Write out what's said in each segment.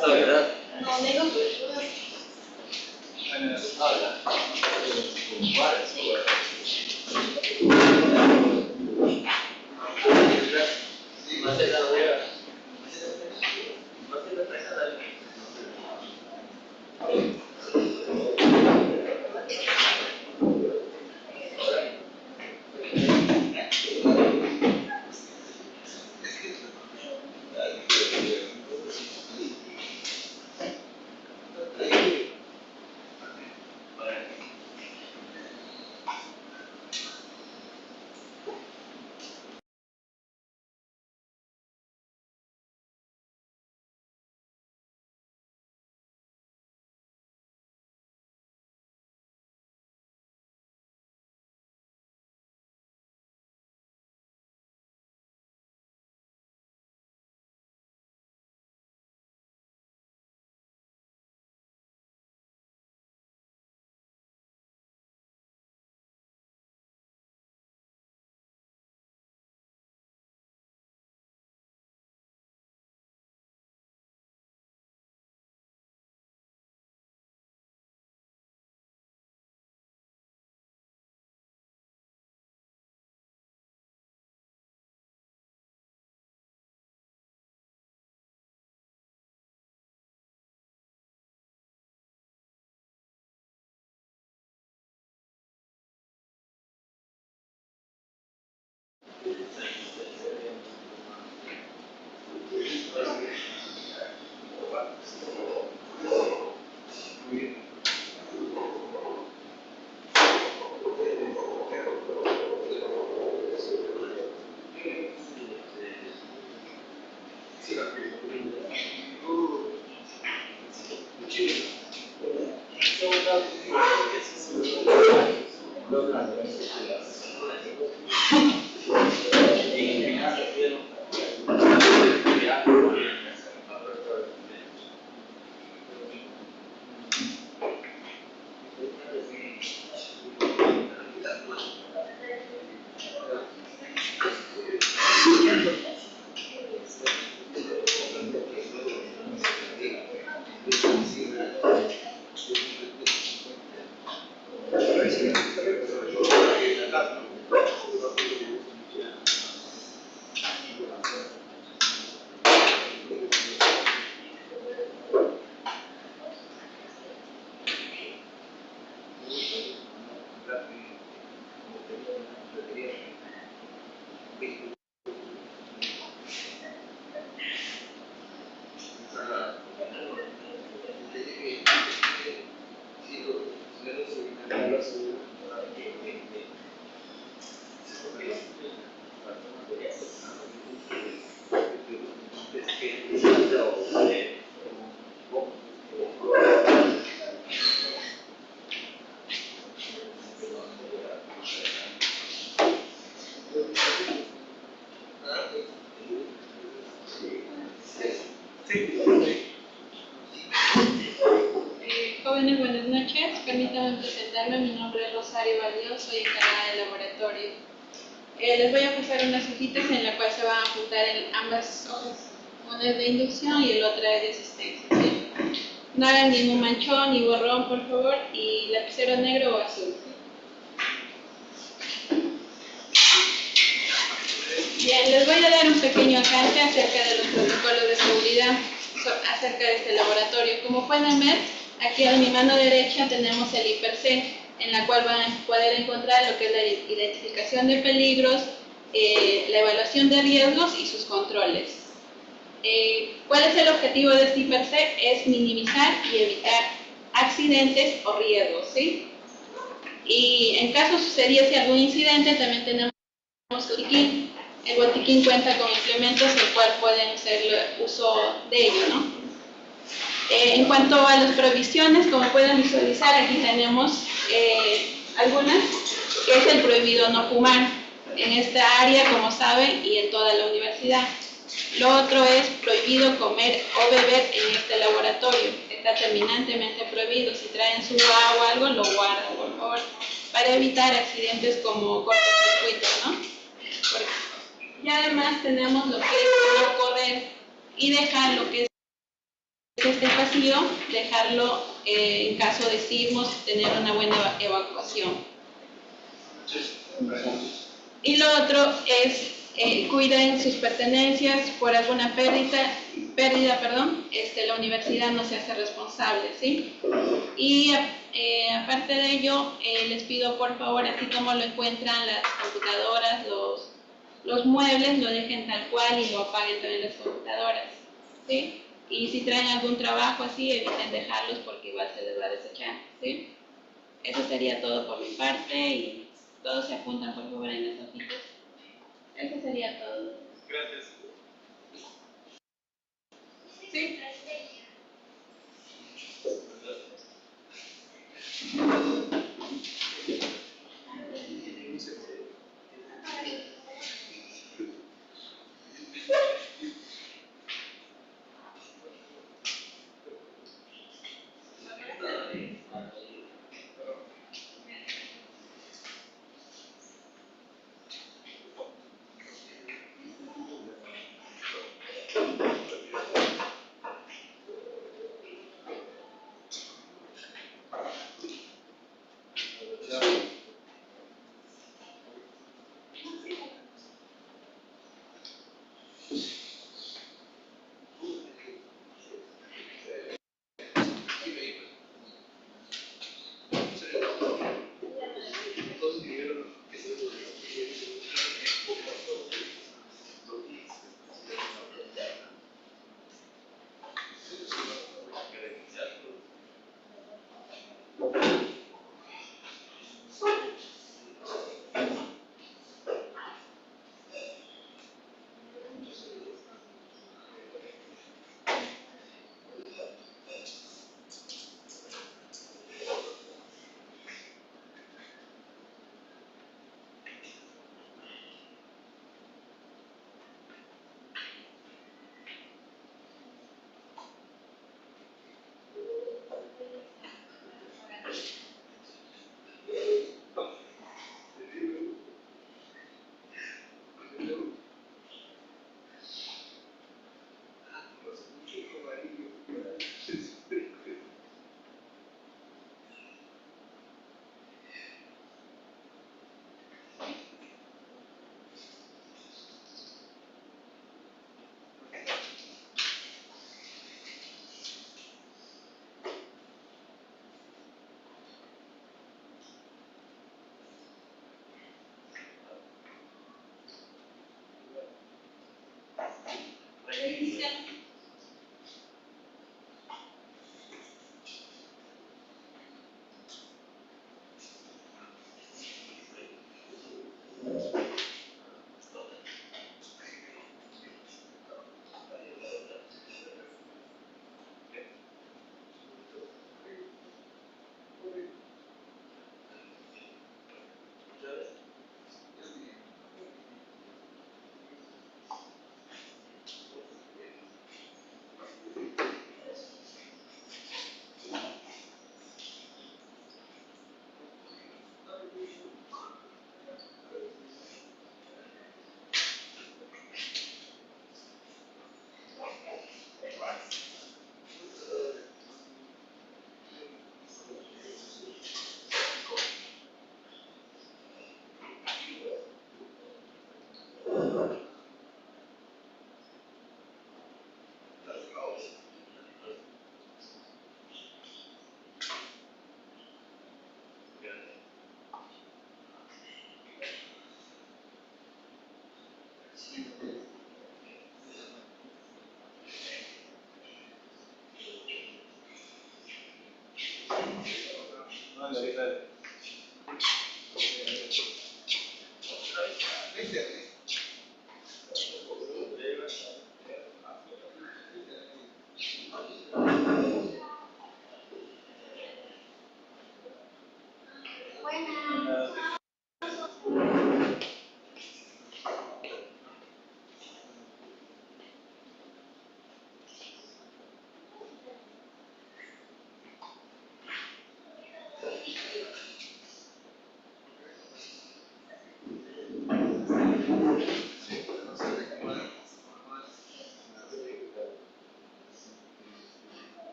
¿La verdad? No, negro. Jóvenes, buenas noches. Permítanme presentarme. Mi nombre es Rosario Valdeo, soy encargada del laboratorio. Les voy a pasar unas hojitas en las cuales se van a apuntar en ambas hojas. Una es de inducción y la otra es de asistencia, ¿sí? No hagan ningún manchón ni borrón, por favor, y lapicero negro o azul. Bien, les voy a dar un pequeño alcance acerca de los protocolos de seguridad acerca de este laboratorio. Como pueden ver, aquí a mi mano derecha tenemos el IPERC, en la cual van a poder encontrar lo que es la identificación de peligros, la evaluación de riesgos y sus controles. ¿Cuál es el objetivo de este IPERC? Es minimizar y evitar accidentes o riesgos, ¿sí? Y en caso sucediese algún incidente, también tenemos botiquín. El botiquín cuenta con implementos el cual pueden hacer uso de ello, ¿no? En cuanto a las provisiones, como pueden visualizar, aquí tenemos algunas, que es el prohibido no fumar en esta área, como saben, y en toda la universidad. Lo otro es prohibido comer o beber en este laboratorio. Está terminantemente prohibido. Si traen su agua o algo, lo guardan, por favor, para evitar accidentes como cortocircuitos, ¿no? Ya además tenemos lo que es no correr y dejar lo que es este vacío, dejarlo en caso de sismos, tener una buena evacuación. Y lo otro es cuiden sus pertenencias por alguna pérdida, la universidad no se hace responsable, ¿sí? Y aparte de ello, les pido por favor, así como lo encuentran las computadoras, los muebles, lo dejen tal cual y lo apaguen también las computadoras, ¿sí? Y si traen algún trabajo así, eviten dejarlos porque igual se les va a desechar, ¿sí? Eso sería todo por mi parte y todos se apuntan por favor en las hojitas. Eso sería todo. Gracias. Sí.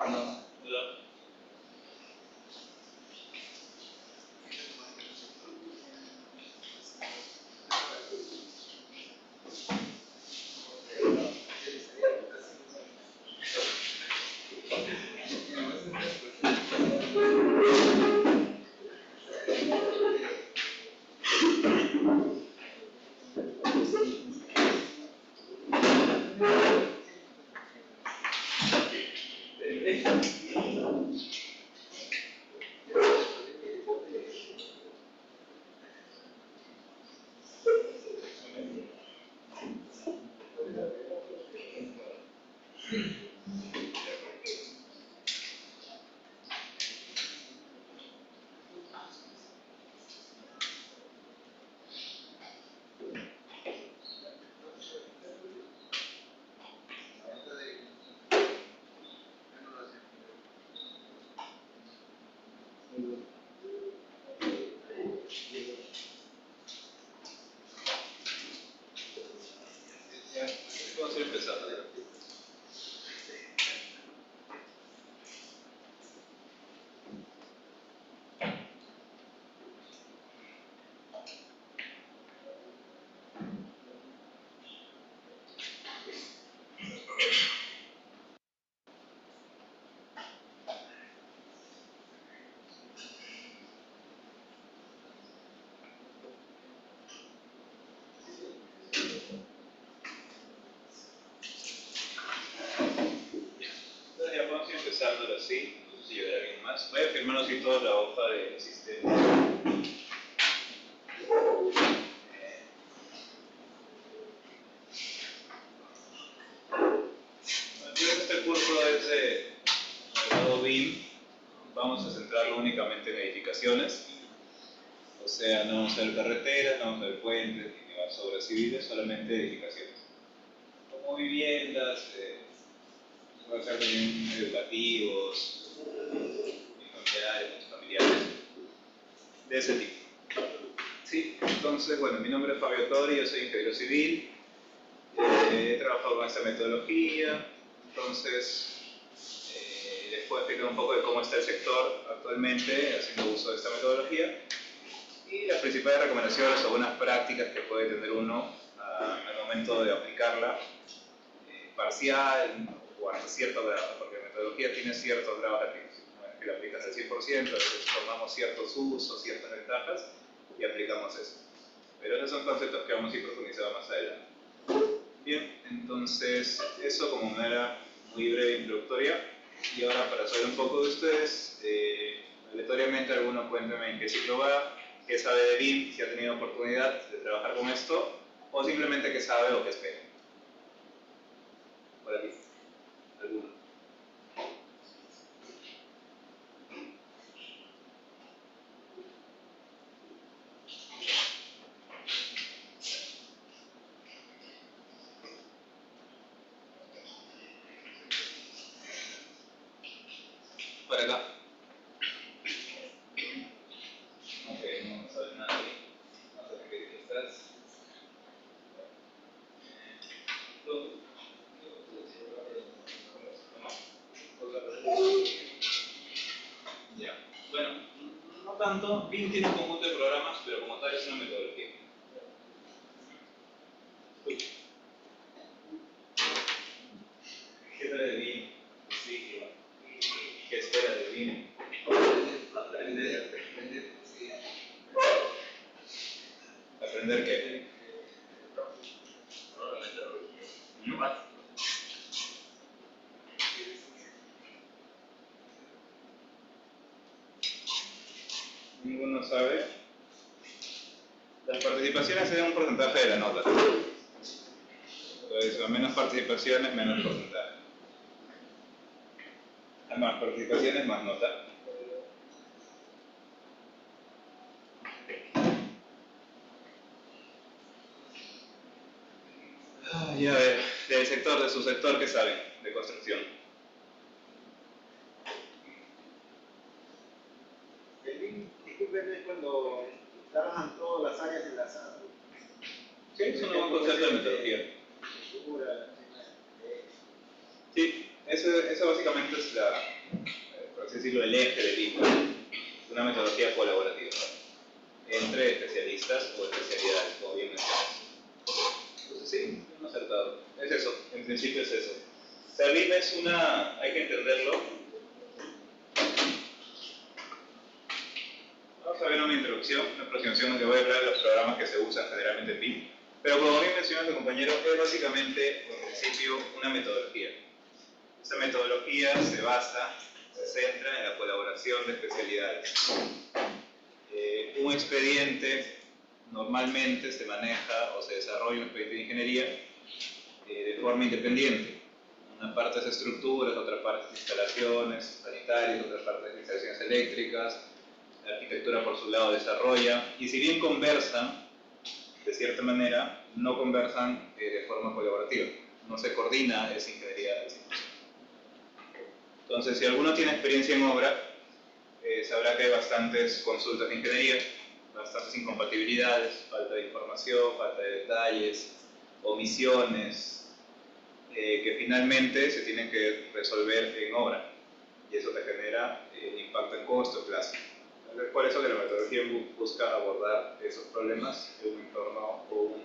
No. Vamos a ir empezando. Entonces ya vamos a ir empezando ahora sí. No sé si llegará alguien más. Voy a firmar así toda la hoja de sistema. Este curso es de grado BIM. Vamos a centrarlo únicamente en edificaciones. O sea, no vamos a ver carreteras, no vamos a ver puentes, ni más obras civiles, solamente edificaciones. Como viviendas, puede ser también educativos, familiares, de ese tipo. Sí, entonces, bueno, mi nombre es Fabio Tori, yo soy ingeniero civil, he trabajado con esta metodología, entonces les puedo explicar un poco de cómo está el sector actualmente haciendo uso de esta metodología y las principales recomendaciones o buenas prácticas que puede tener uno al momento de aplicarla, parcial o hasta cierto grado, porque la metodología tiene ciertos grados de aplicación. No es que la aplicas al 100%, a veces tomamos ciertos usos, ciertas ventajas y aplicamos eso. Pero esos son conceptos que vamos a ir profundizando más adelante. Bien, entonces eso como manera muy breve introductoria. Y ahora para saber un poco de ustedes, aleatoriamente alguno cuénteme en qué ciclo va, qué sabe de BIM, si ha tenido oportunidad de trabajar con esto, o simplemente qué sabe o qué espera. Por aquí, alguno. Por acá. Ok, no sabes nada. No sé qué estás. Ya. Bueno, no tanto. BIM tiene un conjunto de programas, pero como tal es una metodología. Uy. ¿Qué tal de BIM? Sí, ¿qué espera de BIM? Aprender. ¿Aprender qué? Ninguno sabe. Las participaciones se dan un porcentaje de la nota. Entonces, a menos participaciones, menos porcentaje. A más participaciones, más nota. Y a ver, del sector, de su sector, ¿qué saben de construcción? El BIM, disculpen, es cuando trabajan todas las áreas enlazadas. Sí, es un nuevo concepto de metodología. Sí, eso básicamente es por así decirlo, el eje del IPA, una metodología colaborativa entre especialistas o especialidades, como bien mencionas. Entonces sí, no acertado. Es eso, en principio es eso. O sea, BIM es una, hay que entenderlo. Vamos a ver una introducción, una aproximación donde voy a hablar de los programas que se usan generalmente en BIM. Pero como bien mencionó tu compañero, es básicamente, en principio, una metodología. Esa metodología se centra en la colaboración de especialidades. Un expediente normalmente se maneja o se desarrolla un expediente de ingeniería de forma independiente. Una parte es estructuras, otra parte es instalaciones sanitarias, otra parte es instalaciones eléctricas, la arquitectura por su lado desarrolla, y si bien conversan, de cierta manera, no conversan de forma colaborativa, no se coordina esa ingeniería al 100%. Entonces, si alguno tiene experiencia en obra, sabrá que hay bastantes consultas de ingeniería, bastantes incompatibilidades, falta de información, falta de detalles, omisiones, que finalmente se tienen que resolver en obra, y eso te genera impacto en costo, plazo. Es por eso que la metodología busca abordar esos problemas en un entorno o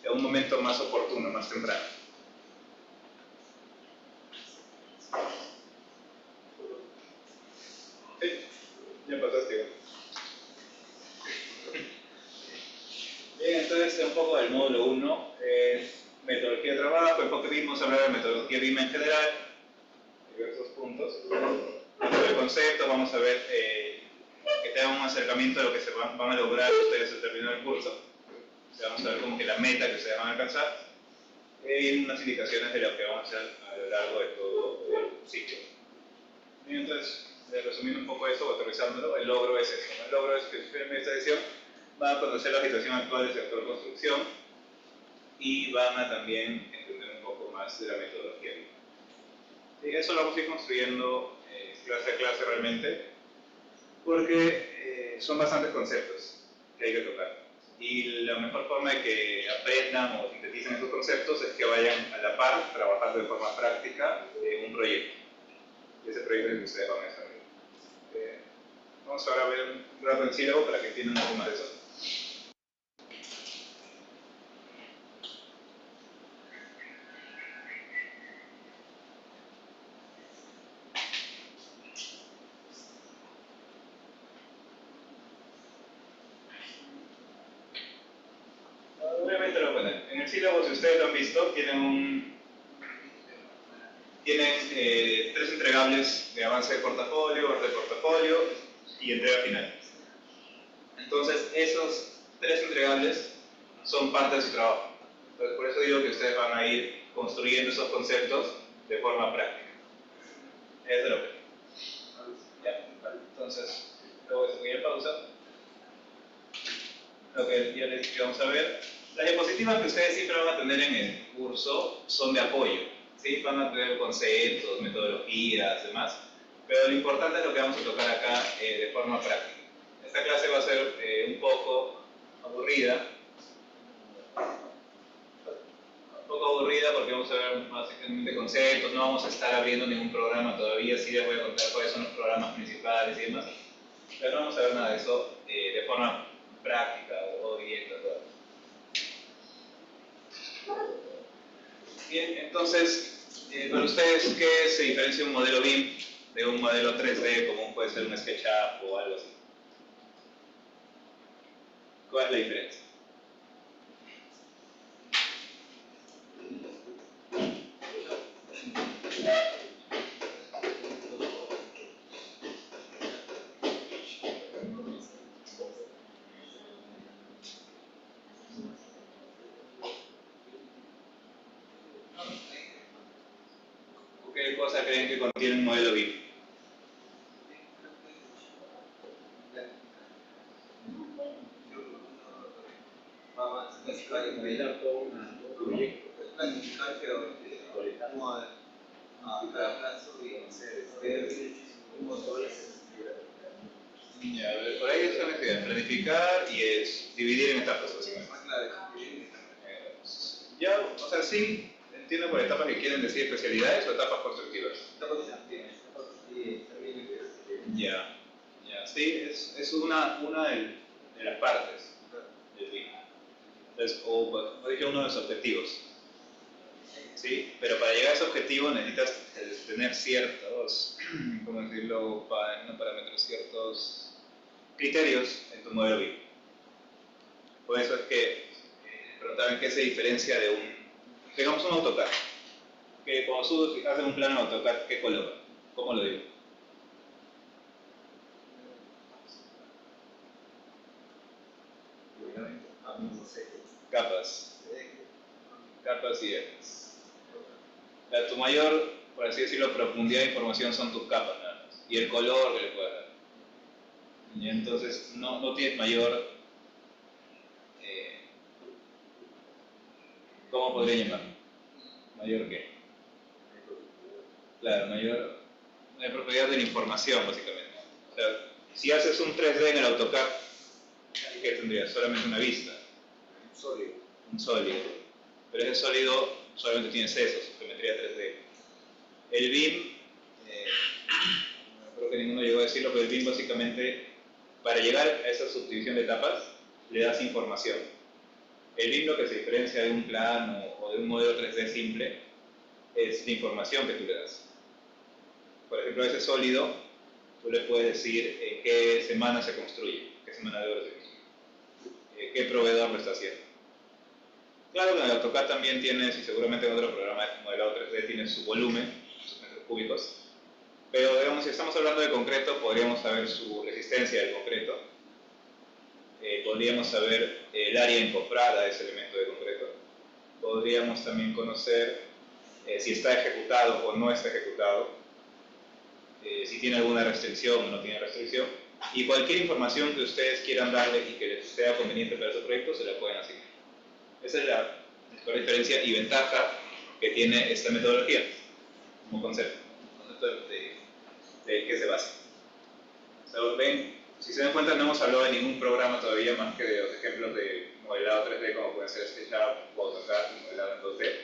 en un momento más oportuno, más temprano. Sí, ya pasaste. Bien, entonces un poco del módulo 1 es metodología de trabajo, enfoque BIM, vamos a hablar de metodología BIM en general, diversos puntos. Vamos a ver conceptos, vamos a ver que te hagan un acercamiento a lo que se van a lograr ustedes al terminar el curso. O sea, vamos a ver como que la meta que ustedes van a alcanzar y unas indicaciones de lo que vamos a hacer a lo largo de todo el ciclo. Bien, entonces, resumiendo un poco eso, aterrizándolo, el logro es eso. El logro es que ustedes en esta edición van a conocer la situación actual del sector construcción y van a también entender un poco más de la metodología. Y eso lo vamos a ir construyendo clase a clase realmente, porque son bastantes conceptos que hay que tocar. Y la mejor forma de que aprendan o sinteticen esos conceptos es que vayan a la par, trabajando de forma práctica en un proyecto. Y ese proyecto es el que ustedes van a desarrollar. Vamos ahora a ver un rato en sílabo para que entiendan un poco más de eso. Obviamente lo ponen. En el sílabo, si ustedes lo han visto, tienen tres entregables de avance de portafolio, arte de portafolio y entrega final. Entonces, esos tres entregables son parte de su trabajo. Entonces, por eso digo que ustedes van a ir construyendo esos conceptos de forma práctica. Eso es lo que. Ya, vale. Entonces, luego de esa pequeña pausa, lo que ya les dije que vamos a ver. Las diapositivas que ustedes siempre van a tener en el curso son de apoyo, ¿sí? Van a tener conceptos, metodologías, demás, pero lo importante es lo que vamos a tocar acá de forma práctica. Esta clase va a ser un poco aburrida, porque vamos a ver básicamente conceptos, no vamos a estar abriendo ningún programa todavía, sí les voy a contar cuáles son los programas principales y demás, pero no vamos a ver nada de eso de forma práctica o directa. Bien, entonces, para ustedes, ¿qué se diferencia un modelo BIM de un modelo 3D como puede ser un SketchUp o algo así? ¿Cuál es la diferencia? ¿Qué cosa creen que contiene un modelo BIM? Es planificar todo un proyecto. Es planificar, pero como a plazo y ver cómo todas las Ya, a ver, por ahí es una idea, planificar y es dividir en etapas, básicamente. Ya, o sea, sí, Entiendo por etapas que quieren decir especialidades o etapas constructivas. Ya, ya, sí, es una de las partes del BIM. Entonces, o dije, uno de los objetivos. ¿Sí? Pero para llegar a ese objetivo necesitas tener ciertos, ¿cómo decirlo? No parámetros, ciertos criterios en tu modelo BIM. Por eso es que preguntaban qué se diferencia de digamos un AutoCAD. Que cuando tú haces un plano de AutoCAD, ¿qué coloca? ¿Cómo lo digo? Capas. Capas y ejes. Tu mayor, por así decirlo, profundidad de información son tus capas nada más. Y el color que le puedes dar. Y entonces no tienes mayor... ¿cómo podría llamarlo? ¿Mayor qué? Claro, mayor profundidad de la información, básicamente. O sea, si haces un 3D en el AutoCAD, ¿qué tendrías? Solamente una vista. Un sólido. Pero ese sólido solamente tiene sesos, geometría 3D. El BIM, creo que ninguno llegó a decirlo, pero el BIM básicamente, para llegar a esa subdivisión de etapas, le das información. El BIM lo que se diferencia de un plano o de un modelo 3D simple es la información que tú le das. Por ejemplo, a ese sólido, tú le puedes decir en qué semana se construye, qué semana de obra se construye, qué proveedor lo está haciendo. Claro que en el AutoCAD también tienes, y seguramente en otro programa de modelado 3D tienes su volumen, sus metros cúbicos, pero digamos, si estamos hablando de concreto, podríamos saber su resistencia del concreto, podríamos saber el área encofrada de ese elemento de concreto, podríamos también conocer si está ejecutado o no está ejecutado, si tiene alguna restricción o no tiene restricción, y cualquier información que ustedes quieran darle y que les sea conveniente para su proyecto, se la pueden asignar. Esa es la mejor diferencia y ventaja que tiene esta metodología como concepto de qué se basa. O sea, ven, si se dan cuenta, no hemos hablado de ningún programa todavía más que de los ejemplos de modelado 3D como pueden ser SketchUp o AutoCAD y modelado en 2D.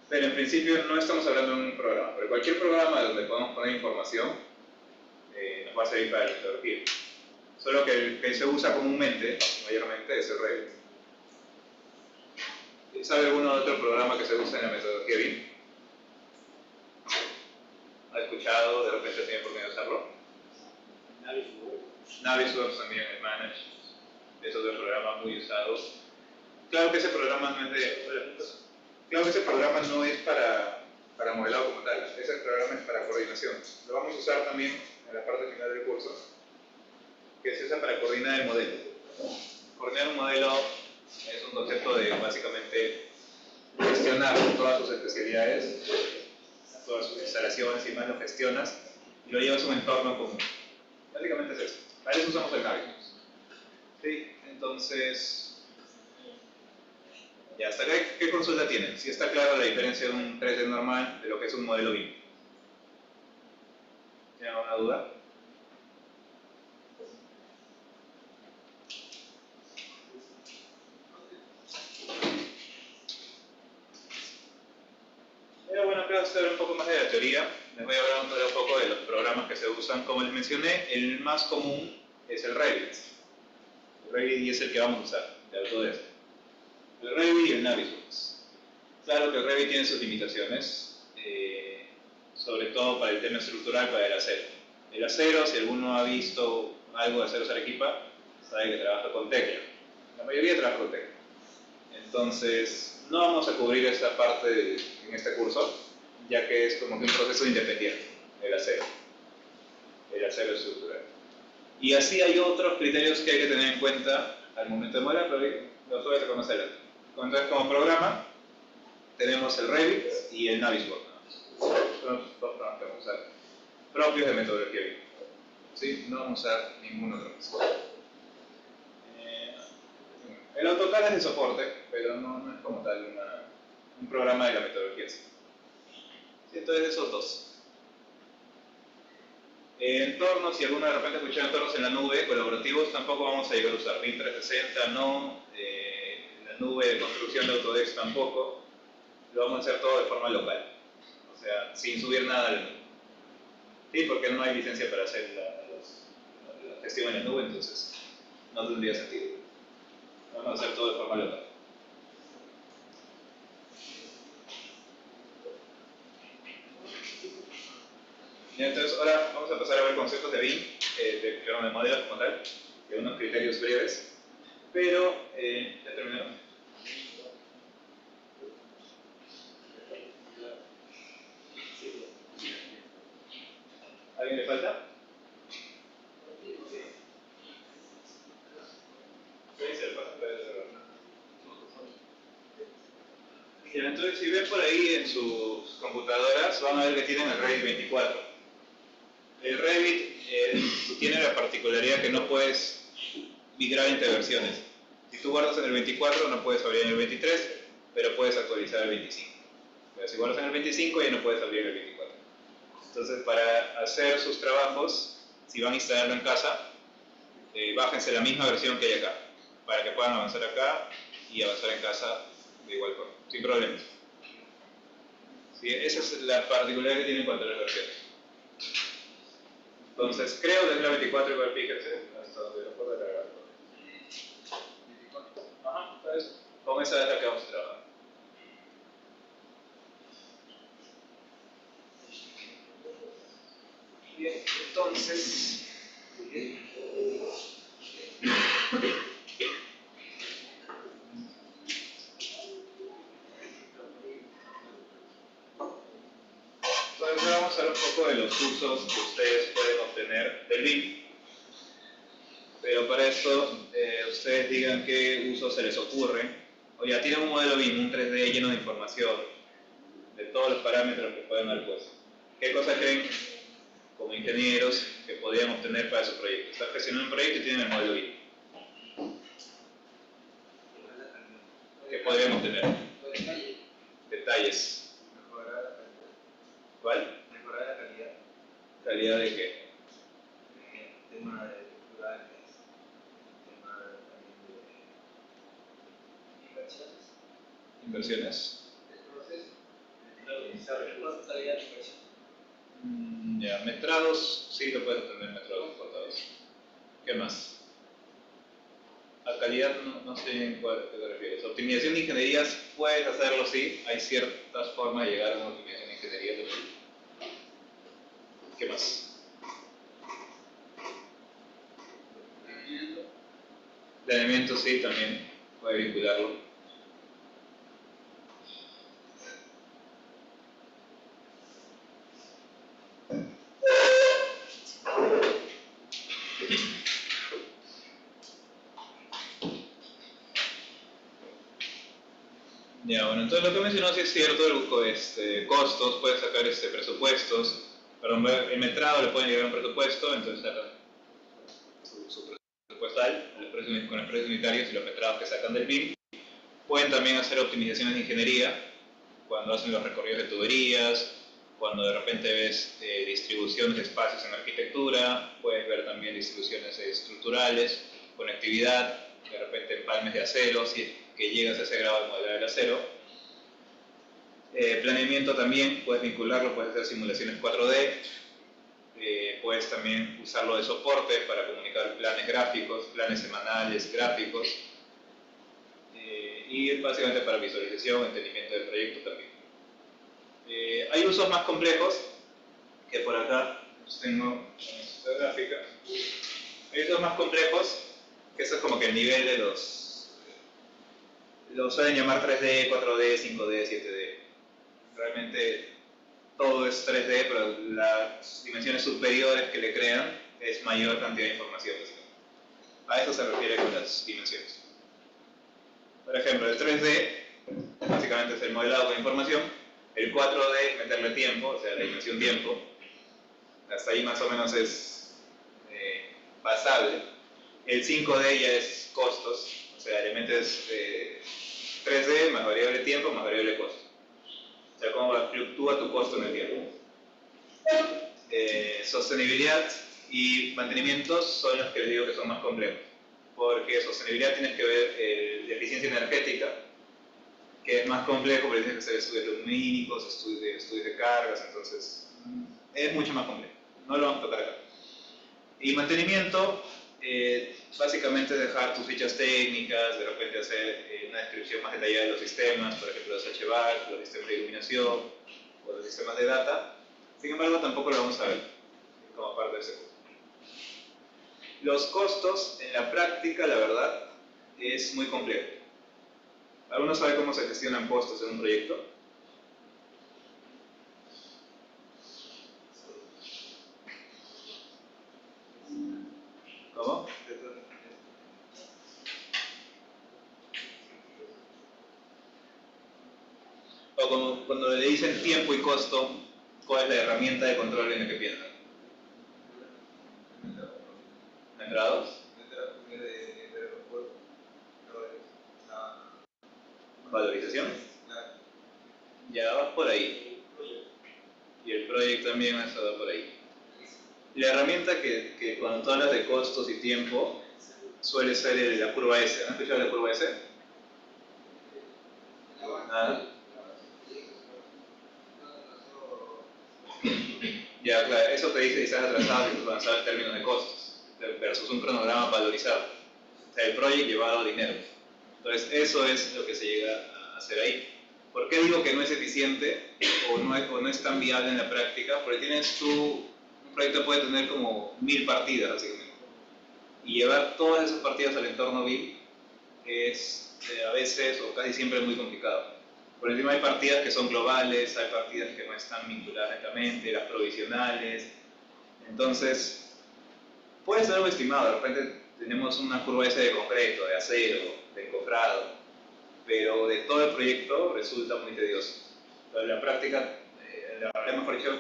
Pero en principio no estamos hablando de un programa, pero cualquier programa donde podamos poner información nos va a servir para la metodología. Solo que el que se usa comúnmente, mayormente, es el Revit. ¿Sabe algún otro programa que se usa en la metodología BIM? ¿Ha escuchado? ¿De repente tiene oportunidad de usarlo? Navisworks también, el Manage. Es otro programa muy usado. Claro que ese programa no es para modelado como tal. Ese programa es para coordinación. Lo vamos a usar también en la parte final del curso, que se usa para coordinar el modelo. Coordinar un modelo es un concepto de básicamente gestionar todas sus especialidades, todas sus instalaciones y más lo gestionas y lo llevas a un entorno común. Básicamente es eso. Para eso usamos el Navisworks. ¿Sí? Entonces, ya hasta acá, ¿qué consulta tienen? Si está clara la diferencia de un 3D normal de lo que es un modelo BIM. ¿Tienen alguna duda? Bueno, creo que saber un poco más de la teoría. Les voy a hablar un poco de los programas que se usan. Como les mencioné, el más común es el Revit. El Revit y es el que vamos a usar, de Autodesk. El Revit y el Navisworks. Claro que el Revit tiene sus limitaciones, sobre todo para el tema estructural, para el acero. El acero, si alguno ha visto algo de aceros Arequipa, sabe que trabaja con tecla. La mayoría trabaja con tecla. Entonces, no vamos a cubrir esta parte en este curso, ya que es como que un proceso independiente, el acero estructural. Y así hay otros criterios que hay que tener en cuenta al momento de modelar, pero los voy a reconocer. Entonces, como programa, tenemos el Revit y el Navisworks. Son los dos programas que vamos a usar, propios de metodología BIM. ¿Sí? No vamos a usar ningún otro más. El AutoCAD es de soporte, pero no es como tal un programa de la metodología. ¿Sí? Entonces, esos dos. Entornos, si alguno de repente escucha entornos en la nube, colaborativos, tampoco vamos a llegar a usar. BIM 360 no, la nube de construcción de Autodesk tampoco. lo vamos a hacer todo de forma local, o sea, sin subir nada al nube. Sí, porque no hay licencia para hacer la gestión en la nube, entonces no tendría sentido. Vamos a hacer todo de forma local. Y entonces ahora vamos a pasar a ver conceptos de BIM, de modelos como tal, de unos criterios breves, pero ya terminaron. ¿Alguien le falta? Ya, entonces si ven por ahí en sus computadoras van a ver que tienen el Revit 24. El Revit tiene la particularidad que no puedes migrar entre versiones. Si tú guardas en el 24 no puedes abrir en el 23, pero puedes actualizar el 25. Pero si guardas en el 25 ya no puedes abrir en el 24. Entonces para hacer sus trabajos, si van a instalarlo en casa, bájense la misma versión que hay acá, para que puedan avanzar acá y avanzar en casa de igual forma, sin problemas. Sí, esa es la particularidad que tiene en cuanto a las versiones. Entonces, creo que es la 24 igual, fíjense, hasta donde lo puedo cargar. Ajá, entonces, con esa es la que vamos a trabajar. Bien, entonces... Entonces vamos a hablar un poco de los usos que ustedes pueden obtener del BIM. Pero para esto, ustedes digan qué uso se les ocurre. O ya tienen un modelo BIM, un 3D lleno de información, de todos los parámetros que pueden haber puesto. ¿Qué cosas creen, como ingenieros, que podrían obtener para su proyecto? Están gestionando un proyecto y tienen el modelo BIM. ¿Qué podrían obtener? Detalles. Mejorar la calidad. ¿Cuál? Mejorar la calidad. ¿Calidad de qué? Tema de planes, tema también de inversiones. ¿Inversiones? El proceso. Saber cuánto salía la inversión. Ya, metrados, sí lo puedes obtener metrados importados. ¿Qué más? A calidad no sé en cuál te refieres. Optimización de ingenierías, puedes hacerlo, sí. Hay ciertas formas de llegar a una optimización de ingeniería. ¿Qué más? Planeamiento, sí, también puede vincularlo. Ya, bueno, entonces lo que mencionó sí es cierto, costos, pueden sacar presupuestos, perdón, el metrado le pueden llegar a un presupuesto, entonces sacan su presupuestal, con los precios unitarios y los metrados que sacan del BIM. Pueden también hacer optimizaciones de ingeniería, cuando hacen los recorridos de tuberías, cuando de repente ves distribuciones de espacios en arquitectura, puedes ver también distribuciones estructurales, conectividad, de repente empalmes de acero, si que llegas a ese grado de modelar el acero. Planeamiento también, puedes vincularlo, puedes hacer simulaciones 4D, puedes también usarlo de soporte para comunicar planes gráficos, planes semanales, gráficos, y básicamente para visualización, entendimiento del proyecto también. Hay usos más complejos, que por acá los tengo en esta gráfica. Hay usos más complejos, que eso es como que el nivel de los suelen llamar 3D, 4D, 5D, 7D. Realmente todo es 3D, pero las dimensiones superiores que le crean es mayor cantidad de información. A eso se refiere con las dimensiones. Por ejemplo, el 3D básicamente es el modelado con información, el 4D es meterle tiempo, o sea, la dimensión tiempo. Hasta ahí más o menos es pasable. El 5D ya es costos, o sea, le metes 3D más variable tiempo más variable costo. O sea, cómo fluctúa tu costo en el tiempo. Sostenibilidad y mantenimiento son los que les digo que son más complejos. Porque sostenibilidad tienes que ver la eficiencia energética, que es más complejo, porque tienes que hacer estudios lumínicos, estudios de cargas, entonces es mucho más complejo. No lo vamos a tocar acá. Y mantenimiento, básicamente es dejar tus fichas técnicas, de repente hacer una descripción más detallada de los sistemas, por ejemplo los HVAC, los sistemas de iluminación o los sistemas de data. Sin embargo, tampoco lo vamos a ver como parte de ese curso. Los costos en la práctica, la verdad, es muy complejo. ¿Alguno sabe cómo se gestionan costos en un proyecto? ¿Cómo? O cuando le dicen tiempo y costo, ¿cuál es la herramienta de control en la que piensan? ¿Entrados? ¿Valorización? Ya vas por ahí. Y el proyecto también ha estado por ahí. La herramienta que cuando tú hablas de costos y tiempo suele ser la curva S. ¿Han escuchado la curva S? Nada. Ya, claro, eso te dice si estás atrasado y estás avanzado en términos de costos versus un cronograma valorizado. O sea, el proyecto llevado dinero. Entonces, eso es lo que se llega a hacer ahí. ¿Por qué digo que no es eficiente o no es tan viable en la práctica? Porque un proyecto puede tener como 1000 partidas, básicamente. Y llevar todas esas partidas al entorno BIM es a veces o casi siempre muy complicado. Por encima hay partidas que son globales, hay partidas que no están vinculadas netamente, las provisionales. Entonces, puede ser algo estimado. De repente tenemos una curva S de concreto, de acero, de encofrado, pero de todo el proyecto resulta muy tedioso. Pero la práctica, la realidad, mejor dicho,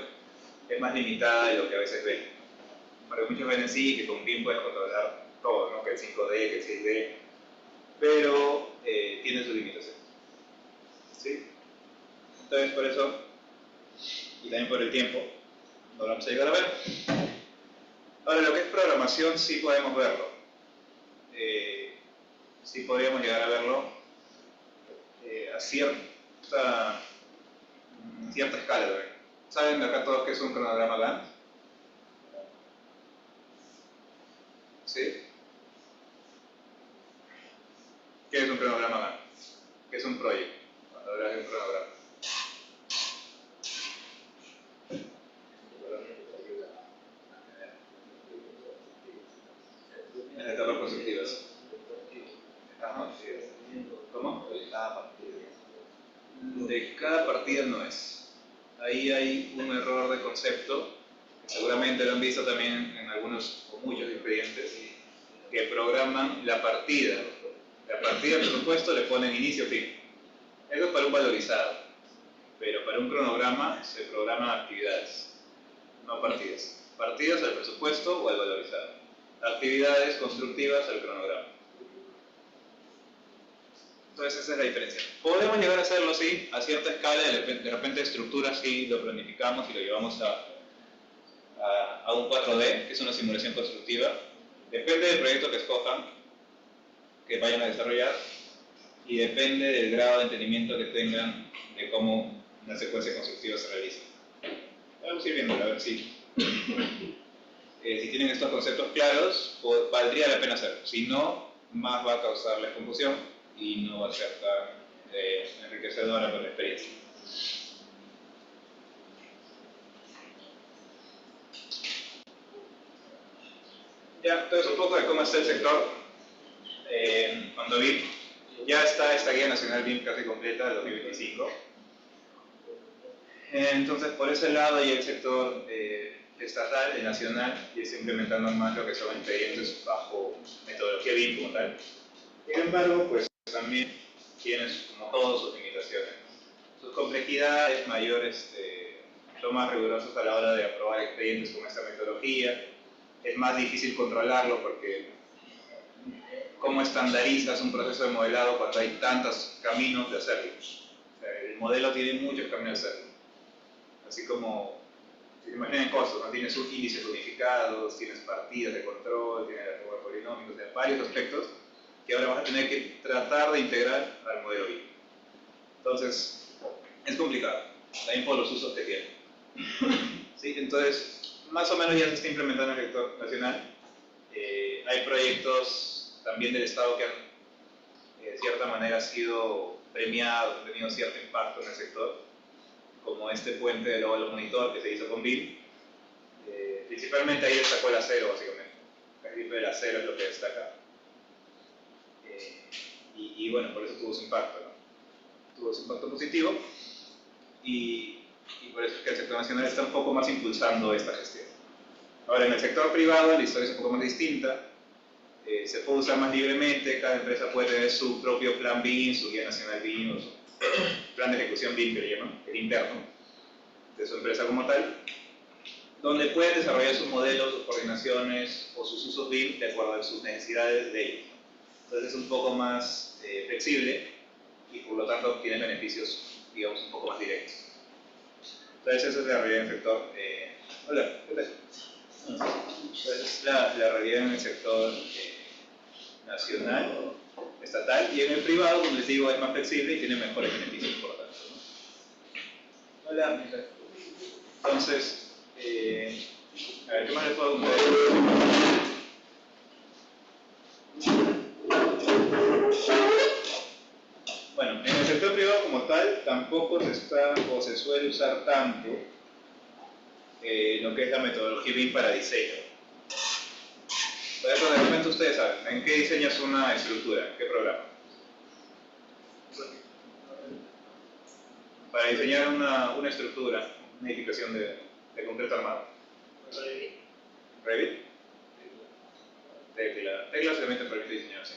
es más limitada de lo que a veces ven. Porque muchos ven sí que con BIM puedes controlar todo, ¿no? Que el 5D, que el 6D, pero tiene sus limitaciones. ¿Sí? Entonces, por eso, y también por el tiempo, no lo vamos a llegar a ver. Ahora, lo que es programación sí podemos verlo. Sí podríamos llegar a verlo a cierta escala. ¿Verdad? ¿Saben de acá todos qué es un cronograma Gantt? ¿Sí? ¿Qué es un cronograma Gantt? ¿Qué es un proyecto? Cuando hablas de un cronograma. En etapas constructivas. Ajá. ¿Cómo? De cada partida no es. Ahí hay un error de concepto, que seguramente lo han visto también en algunos o muchos expedientes, que programan la partida. La partida, por supuesto, le ponen inicio fin. Eso es para un valorizado, pero para un cronograma se programan actividades, no partidas. Partidas al presupuesto o al valorizado. Actividades constructivas al cronograma. Entonces esa es la diferencia. Podemos llegar a hacerlo así, a cierta escala, de repente estructuras sí lo planificamos y lo llevamos a un 4D, que es una simulación constructiva. Depende del proyecto que escojan, que vayan a desarrollar, y depende del grado de entendimiento que tengan de cómo una secuencia constructiva se realiza. Vamos a ir viendo, a ver si tienen estos conceptos claros, valdría la pena hacerlo. Si no, más va a causarles confusión y no va a ser tan enriquecedora para la experiencia. Ya, entonces un poco de cómo está el sector. Cuando BIM, ya está esta guía nacional BIM casi completa de 2025. Entonces, por ese lado, ya el sector estatal, el nacional, y está implementando más lo que son expedientes bajo metodología BIM como tal. Sin embargo, pues también tiene, como todos, sus limitaciones. Sus complejidades mayores son más rigurosos a la hora de aprobar expedientes con esta metodología. Es más difícil controlarlo porque cómo estandarizas un proceso de modelado cuando hay tantos caminos de hacerlo. O sea, el modelo tiene muchos caminos de hacerlo. Así como, si se imaginan costos, ¿no? Tienes índices unificados, tienes partidas de control, tienes la prueba de polinomios, o sea, varios aspectos que ahora vas a tener que tratar de integrar al modelo BIM. Entonces, es complicado, también por los usos que tiene. ¿Sí? Entonces, más o menos ya se está implementando en el sector nacional. Hay proyectos también del Estado que han, de cierta manera, sido premiados, han tenido cierto impacto en el sector, como este puente del óvalo monitor que se hizo con BIM. Principalmente ahí destacó el acero, básicamente. El acero es lo que destaca. Y bueno, por eso tuvo su impacto, ¿no? Tuvo su impacto positivo y por eso es que el sector nacional está un poco más impulsando esta gestión. Ahora, en el sector privado la historia es un poco más distinta. Se puede usar más libremente, cada empresa puede tener su propio plan BIM, su guía nacional BIM o su plan de ejecución BIM, que le llaman, el interno de su empresa como tal, donde pueden desarrollar sus modelos, sus coordinaciones o sus usos BIM de acuerdo a sus necesidades de ellos. Entonces es un poco más flexible y por lo tanto tiene beneficios, digamos, un poco más directos. Entonces esa es la realidad en el sector. Hola, ¿qué tal? Entonces la realidad en el sector nacional, estatal, y en el privado, como les digo, es más flexible y tiene mejores beneficios por lo tanto, ¿no? Hola, entonces, a ver, ¿qué más les puedo contar? Bueno, en el sector privado como tal tampoco se está o se suele usar tanto lo que es la metodología BIM para diseño. Por ejemplo, de repente ustedes saben, ¿en qué diseñas una estructura? ¿En qué programa? Para diseñar una estructura, una edificación de concreto armado. ¿Revit? Tecla. Tecla solamente permite diseñar así.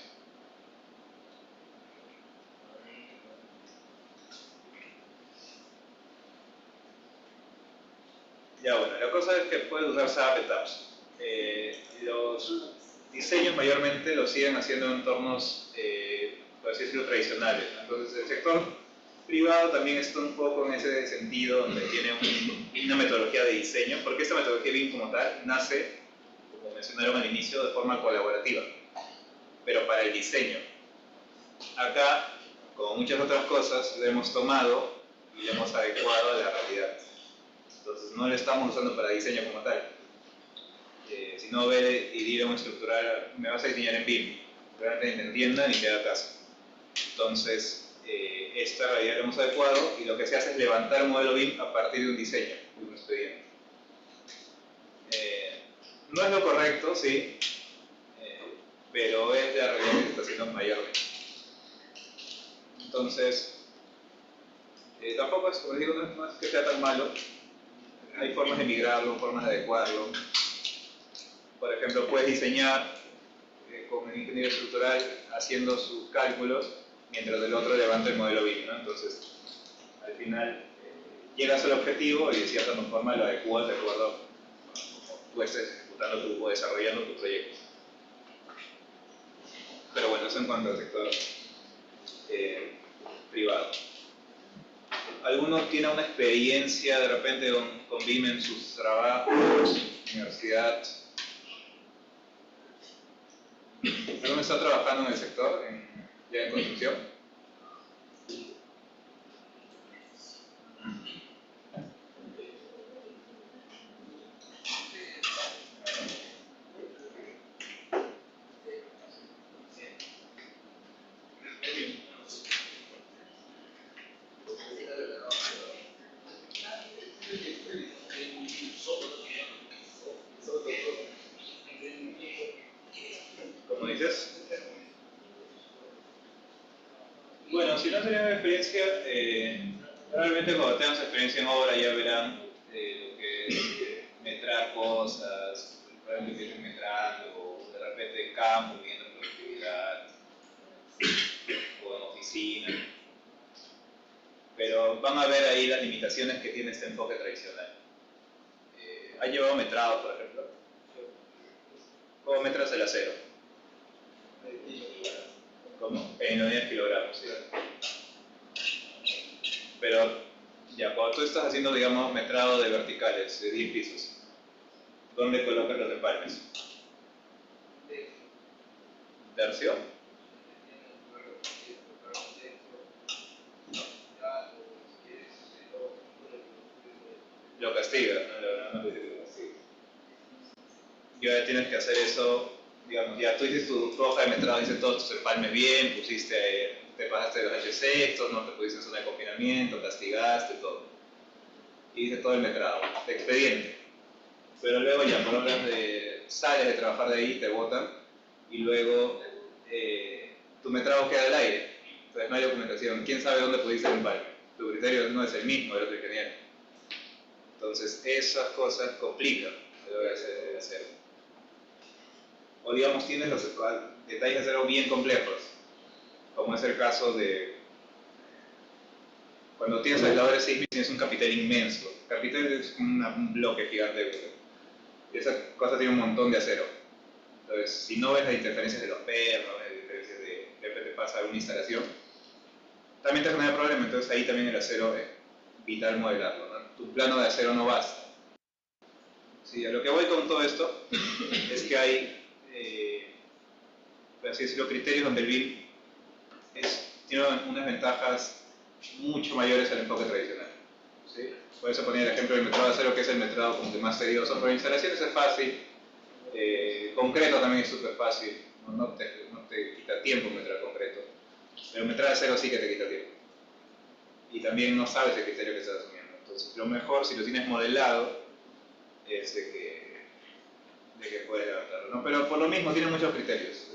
Ya bueno, la cosa es que puedes usar SAP Etaps. Los diseños mayormente los siguen haciendo en entornos, por así decirlo, tradicionales. Entonces el sector privado también está un poco en ese sentido, donde tiene una metodología de diseño, porque esta metodología BIM como tal nace, como mencionaron al inicio, de forma colaborativa, pero para el diseño. Acá, como muchas otras cosas, lo hemos tomado y lo hemos adecuado a la realidad. Entonces no lo estamos usando para diseño como tal. Si no ve y diré un estructural, me vas a diseñar en BIM, realmente ni entienda ni te haga caso. Entonces, esta realidad lo hemos adecuado y lo que se hace es levantar un modelo BIM a partir de un diseño, de un expediente. No es lo correcto, sí, pero es la realidad que se está haciendo mayormente. Entonces, tampoco es, como les digo, no es que sea tan malo. Hay formas de migrarlo, formas de adecuarlo. Por ejemplo, puedes diseñar con un ingeniero estructural haciendo sus cálculos mientras el otro levanta el modelo BIM, ¿no? Entonces, al final llegas al objetivo y de cierta forma lo adecuas de acuerdo a cómo tú estés ejecutando o desarrollando tu proyecto. Pero bueno, eso en cuanto al sector privado. ¿Alguno tiene una experiencia de repente con BIM en sus trabajos, universidad? ¿Alguno está trabajando en el sector, ya en construcción? ¿Cómo dices? Bueno, si no tenían experiencia, realmente cuando tengan experiencia en obra ya verán lo que es metrar cosas, probablemente empiecen metrando, o de repente en campo, viendo productividad, o en oficina. Pero van a ver ahí las limitaciones que tiene este enfoque tradicional. ¿Ha llevado metrado, por ejemplo? ¿Cómo metras el acero? ¿Cómo? En unidades de kilogramos, ¿sí? Pero ya, cuando tú estás haciendo, digamos, metrado de verticales, de 10 pisos, ¿dónde colocas los empalmes? ¿Tercio? lo castiga, no te dice que lo castiga. Y ahora tienes que hacer eso, digamos, ya tú hiciste tu hoja de metrado, hiciste todos tus empalmes bien, te pasaste los H6, no te pusiste en zona de confinamiento, castigaste, todo. Y hice todo el metrado, de expediente. Pero luego ya por horas sales de trabajar de ahí, te botan, y luego tu metrado queda al aire. Entonces no hay documentación. ¿Quién sabe dónde pudiste el empalme? Tu criterio no es el mismo del otro ingeniero. Entonces esas cosas complican el acero. O digamos tienes los detalles de acero bien complejos, como es el caso de cuando tienes aisladores sísmicos, tienes un capitel inmenso. El capitel es un bloque gigante y esa cosa tiene un montón de acero. Entonces, si no ves las interferencias de los pernos, las interferencias de que te pasa alguna instalación, también te genera problema. Entonces ahí también el acero es vital modelarlo, ¿no? Tu plano de acero no basta. Sí, a lo que voy con todo esto es que hay, por así decirlo, criterios donde el BIM tiene unas ventajas mucho mayores al enfoque tradicional. ¿Sí? Por eso ponía el ejemplo del metrado de acero, que es el metrado como que más tedioso, pero instalaciones es fácil, concreto también es súper fácil, no te quita tiempo metrar concreto, pero metrar acero sí que te quita tiempo. Y también no sabes el criterio que estás asumiendo. Entonces, lo mejor, si lo tienes modelado, es de que puedes levantarlo, ¿no? Pero por lo mismo tiene muchos criterios.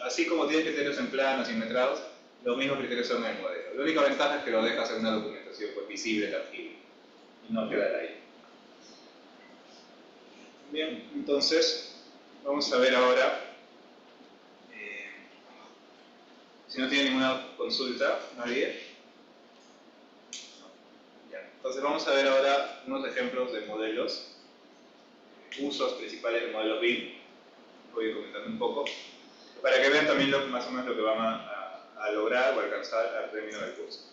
Así como tiene criterios en planos y en metrados, los mismos criterios son en el modelo. La única ventaja es que lo dejas en una documentación pues, visible, tangible, y no quedar ahí. Bien, entonces vamos a ver ahora, si no tiene ninguna consulta, ¿nadie? Ya. Entonces vamos a ver ahora unos ejemplos de modelos, usos principales de modelos BIM. Voy comentando un poco, para que vean también más o menos lo que van a lograr o alcanzar al término del curso.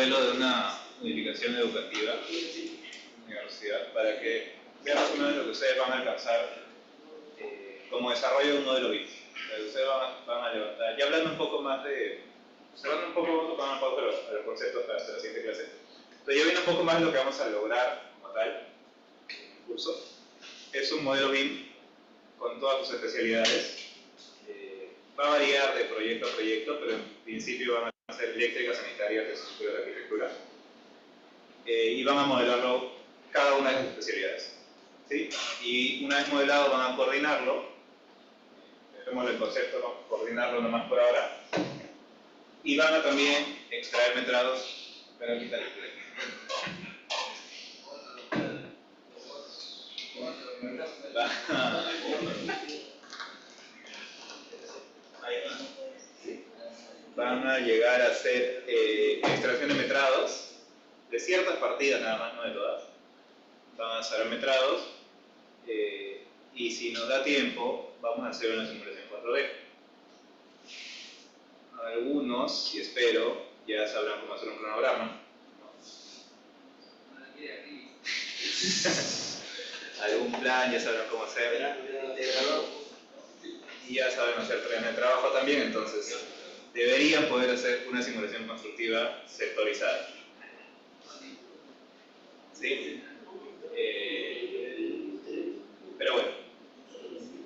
modelo de una unificación educativa, universidad, para que vean más o menos lo que ustedes van a alcanzar como desarrollo de un modelo BIM. Ustedes van a levantar, ya hablando un poco más de, cerrando un poco más a los conceptos para la siguiente clase. Entonces ya viene un poco más de lo que vamos a lograr como tal en el curso. Es un modelo BIM con todas sus especialidades. Va a variar de proyecto a proyecto, pero en principio van a ser eléctricas, sanitarias, estructuras de arquitectura. Y van a modelarlo cada una de sus especialidades. ¿Sí? Y una vez modelado van a coordinarlo. Dejemos el concepto, vamos a coordinarlo nomás por ahora. Y van a también extraer metrados. Pero quitar el play. Van a llegar a hacer extracción de metrados de ciertas partidas nada más, no de todas. Van a hacer metrados y si nos da tiempo vamos a hacer una simulación 4D. Algunos, y espero, ya sabrán cómo hacer un cronograma. Algún plan, ya sabrán cómo hacer. Y ya saben hacer planes de trabajo también, entonces deberían poder hacer una simulación constructiva sectorizada. ¿Sí? Pero bueno,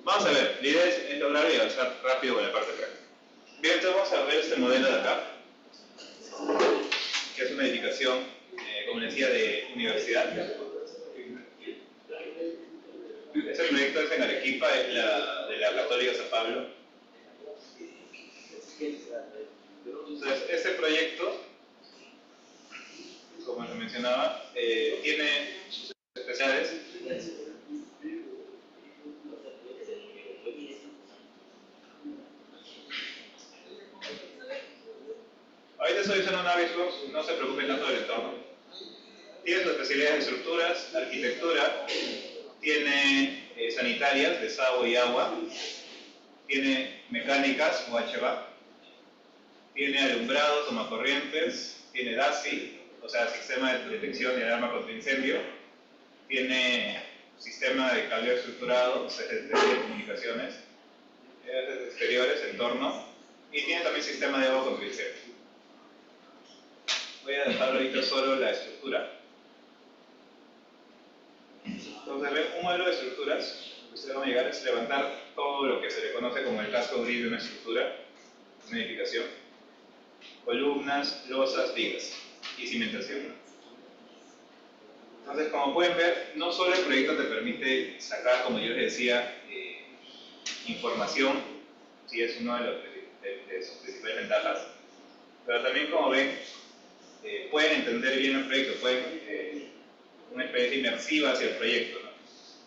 vamos a ver, la idea es lograr y avanzar rápido con la parte práctica. Bien, entonces vamos a ver este modelo de acá, que es una edificación, como les decía, de universidad. Este proyecto es en Arequipa, es de la Católica San Pablo. Entonces, este proyecto, como les mencionaba, tiene sus especialidades. Ahorita estoy usando Navisworks, no se preocupen tanto del entorno. Tiene sus especialidades de estructuras, arquitectura, tiene sanitarias, desagüe y agua, tiene mecánicas o HVAC, tiene alumbrado, tomacorrientes, tiene DASI, o sea, sistema de detección y alarma contra incendio, tiene sistema de cableado estructurado, CCTV de comunicaciones, exteriores, entorno, y tiene también sistema de agua contra incendio. Voy a dejar ahorita solo la estructura. Entonces, un modelo de estructuras, lo que ustedes van a llegar es levantar todo lo que se le conoce como el casco gris de una estructura, una edificación, columnas, losas, vigas y cimentación. Entonces, como pueden ver, no solo el proyecto te permite sacar, como yo les decía, información, si es una de sus principales ventajas, pero también, como ven, pueden entender bien el proyecto, pueden una experiencia inmersiva hacia el proyecto, ¿no?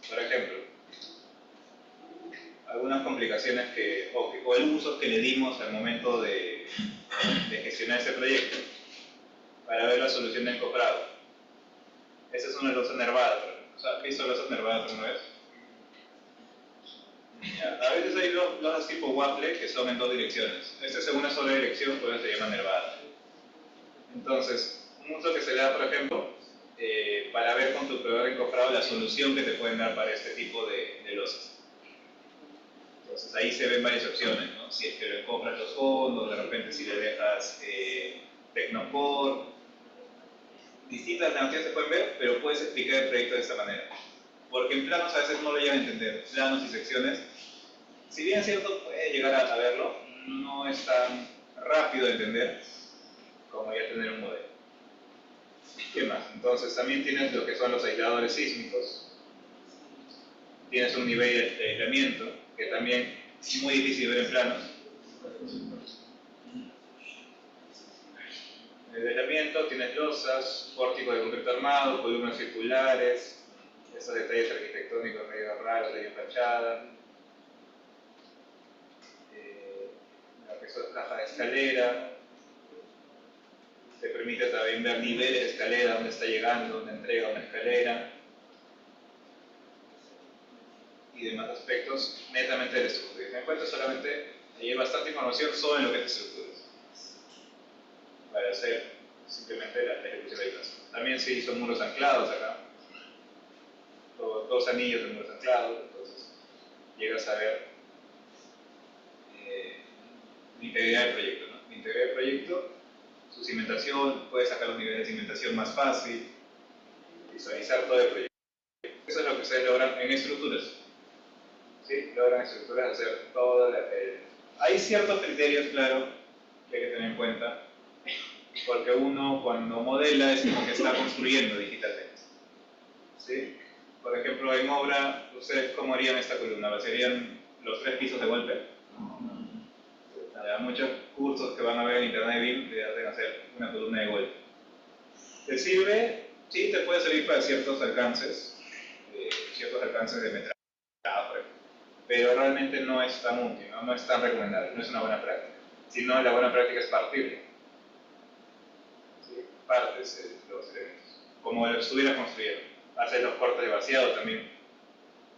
Por ejemplo, algunas complicaciones o el uso que le dimos al momento de gestionar ese proyecto para ver la solución de encofrado. Esa es una losa nervada, por ejemplo. ¿Has visto losas nervadas alguna vez? A veces hay losas tipo waffle que son en dos direcciones. Esta es en una sola dirección, por eso se llama nervada. Entonces, un uso que se le da, por ejemplo, para ver con tu proveedor encofrado la solución que te pueden dar para este tipo de losas. Entonces ahí se ven varias opciones, ¿no? Si es que lo encofras los fondos, de repente si le dejas Tecnocore, distintas alternativas se pueden ver, pero puedes explicar el proyecto de esta manera. Porque en planos a veces no lo llegan a entender, planos y secciones, si bien es cierto puede llegar a verlo, no es tan rápido de entender como ya tener un modelo. ¿Qué más? Entonces también tienes lo que son los aisladores sísmicos, tienes un nivel de aislamiento que también es muy difícil de ver en planos. En el aislamiento tienes losas, pórtico de concreto armado, columnas circulares, esos detalles arquitectónicos medio raros de fachada, lo que es caja de escalera. Te permite también ver niveles de escalera, dónde está llegando, dónde entrega una escalera y demás aspectos netamente de la estructura. Y me encuentro solamente, hay bastante información sobre lo que es estructuras para hacer simplemente la ejecución del plazo. También se hizo muros anclados acá, dos anillos de muros anclados, entonces llegas a ver la integridad del proyecto, ¿no? La integridad del proyecto, su cimentación, puedes sacar los niveles de cimentación más fácil, visualizar todo el proyecto. Eso es lo que ustedes logran en estructuras. ¿Sí? Logran estructuras hacer todo hay ciertos criterios, claro, que hay que tener en cuenta, porque uno cuando modela es como que está construyendo digitalmente. ¿Sí? Por ejemplo, en obra, ¿ustedes cómo harían esta columna? ¿Serían los 3 pisos de golpe? Hay muchos cursos que van a ver en internet BIM que hacen hacer una columna de golpe. ¿Te sirve? Sí, te puede servir para ciertos alcances de metraje, por ejemplo. Pero realmente no es tan útil, no es tan recomendable, no es una buena práctica. Sino la buena práctica es partirlo. ¿Sí? Partes los elementos, como lo estuvieras construyendo. Haces los cortes de vaciado también,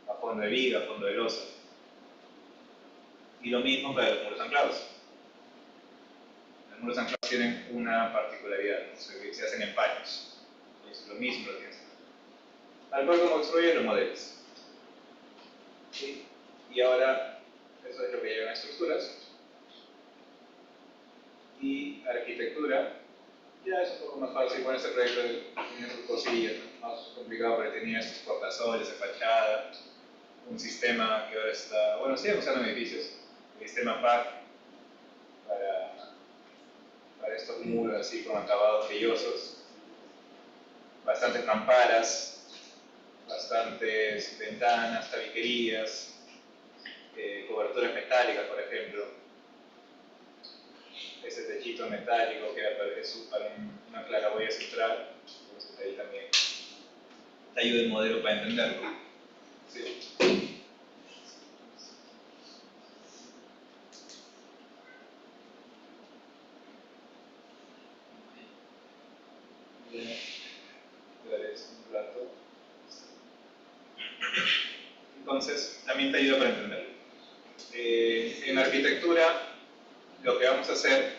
a fondo de viga, a fondo de losa. Y lo mismo para los muros anclados. Los muros anclados tienen una particularidad, se hacen en paños. Es lo mismo lo tienes. Al cual como construyes los modelos. ¿Sí? Y ahora, eso es lo que llevan a estructuras. Y arquitectura, ya es un poco más fácil. Con este proyecto tenía sus cosillas, ¿no? Más complicado porque tenía estos portasoles de fachada, un sistema que ahora está, bueno, siguen usando en edificios, el sistema PAC para estos muros así con acabados brillosos, bastantes mamparas, bastantes ventanas, tabiquerías, coberturas metálicas, por ejemplo. Ese techito metálico que es para una claraboya central, entonces ahí también te ayuda el modelo para entenderlo. Sí. Un rato. Entonces, también te ayuda para entenderlo. En arquitectura, lo que vamos a hacer,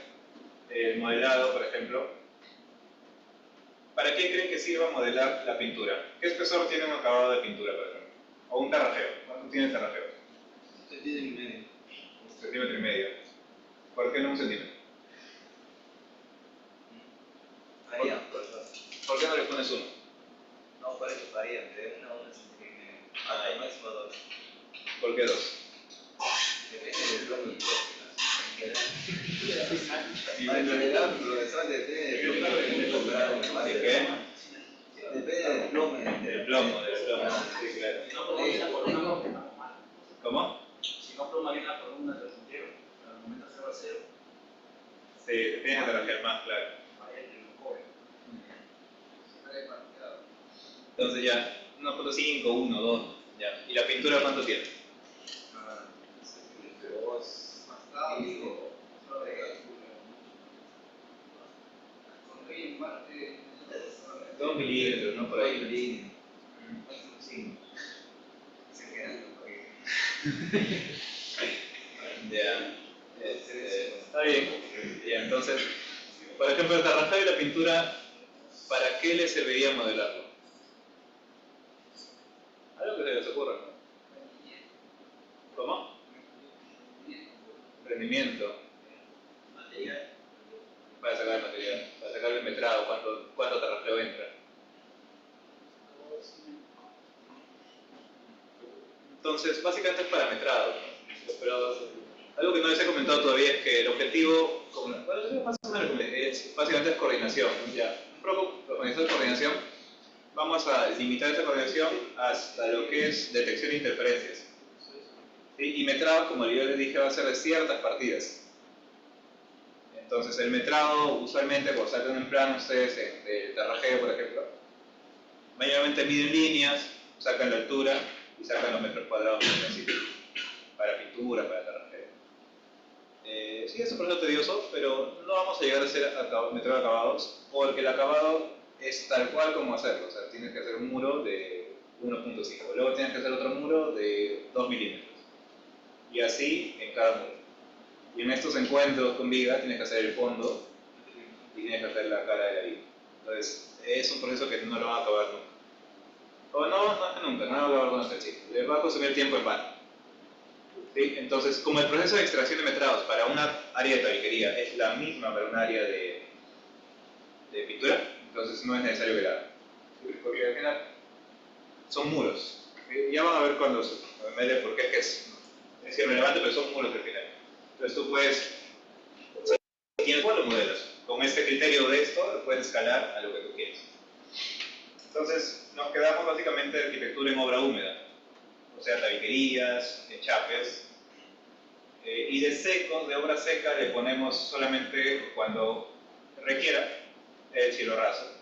el modelado, por ejemplo, ¿para qué creen que sirva modelar la pintura? ¿Qué espesor tiene un acabado de pintura, por ejemplo? O un terrajeo. ¿Cuánto tiene el terrajeo? 1,5 centímetros. 1,5 centímetros. ¿Por qué no 1 centímetro? Varía, profesor. ¿Por qué no le pones 1? No, por eso varía, de 1 a 1,5 centímetros. Al máximo 2. ¿Por qué 2? Depende del bloque del profesor, depende del bloque que comprar. ¿De qué? Depende del bloque. Del plomo, sí, claro. ¿Cómo? Si no ploma bien la columna del puntero, al momento de hacerlo a cero, Sí, te tienes que trabajar más, claro. vaya que lo coge. Entonces ya, 1.5, 1, 2, ya. ¿Y la pintura cuánto tiene? 2 más tarde. 2 milímetros, ¿no? Por ahí. Máximo 5. Se quedan por ahí. Ya. Está bien. Ya, entonces, por ejemplo, el terrajado y la pintura, ¿para qué les serviría modelarlo? Algo que se les ocurra, ¿no? ¿Cómo? Rendimiento. Material. Para sacar el material, para sacar el metrado, cuánto terrajeo entra. Entonces, básicamente es parametrado, ¿no? Pero algo que no les he comentado todavía es que el objetivo, básicamente es coordinación, ¿no? Ya. Un poco organización de coordinación, vamos a limitar esa coordinación hasta lo que es detección de interferencias. ¿Sí? Y metrado, como yo les dije, va a ser de ciertas partidas. Entonces, el metrado, usualmente, cuando sacan en plano ustedes de terrajeo, por ejemplo, mayormente miden líneas, sacan la altura y sacan los metros cuadrados que necesitan para pintura, para terrajeo. Sí, es un proceso tedioso, pero no vamos a llegar a hacer metrados acabados, porque el acabado es tal cual como hacerlo. O sea, tienes que hacer un muro de 1.5, luego tienes que hacer otro muro de 2 milímetros, y así en cada muro. Y en estos encuentros con viga tienes que hacer el fondo y tienes que hacer la cara de la viga. Entonces, es un proceso que no lo van a acabar nunca. O no es que nunca, no lo van a acabar con el chip. Les va a consumir tiempo en vano. ¿Sí? Entonces, como el proceso de extracción de metrados para una área de tabiquería es la misma para un área de pintura, entonces no es necesario que la hagan. Porque al final son muros. ¿Sí? Ya van a ver cuando me dé por qué es irrelevante, pero son muros al final. Entonces tú puedes, si tienes cuatro modelos, con este criterio de esto, puedes escalar a lo que tú quieras. Entonces nos quedamos básicamente de arquitectura en obra húmeda, o sea, tabiquerías, enchapes, y de secos, de obra seca, le ponemos solamente cuando requiera el cielo raso.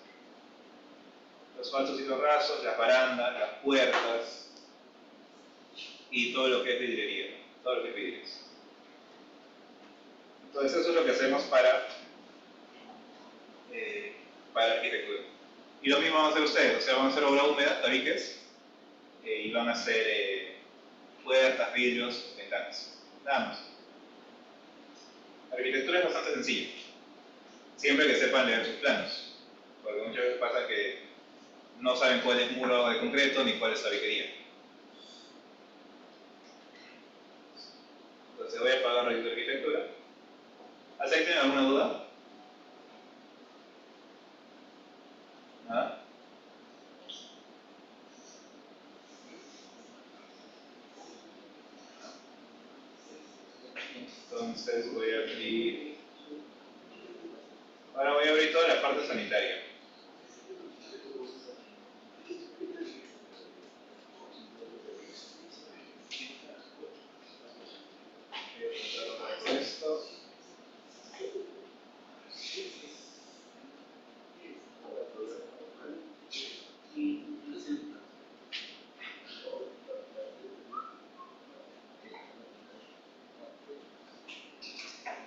Los falsos hilos rasos, las barandas, las puertas y todo lo que es vidriería, todo lo que es vidrios. Entonces eso es lo que hacemos para arquitectura. Y lo mismo van a hacer ustedes, o sea, van a hacer obra húmeda, tabiques, y van a hacer puertas, vidrios, ventanas, nada más. La arquitectura es bastante sencilla, siempre que sepan leer sus planos, porque muchas veces pasa que no saben cuál es muro de concreto ni cuál es tabiquería. Entonces voy a apagar el registro de arquitectura. ¿Hasta ahí tienen alguna duda? ¿Nada? Entonces voy a abrir... Ahora voy a abrir toda la parte sanitaria. Esto.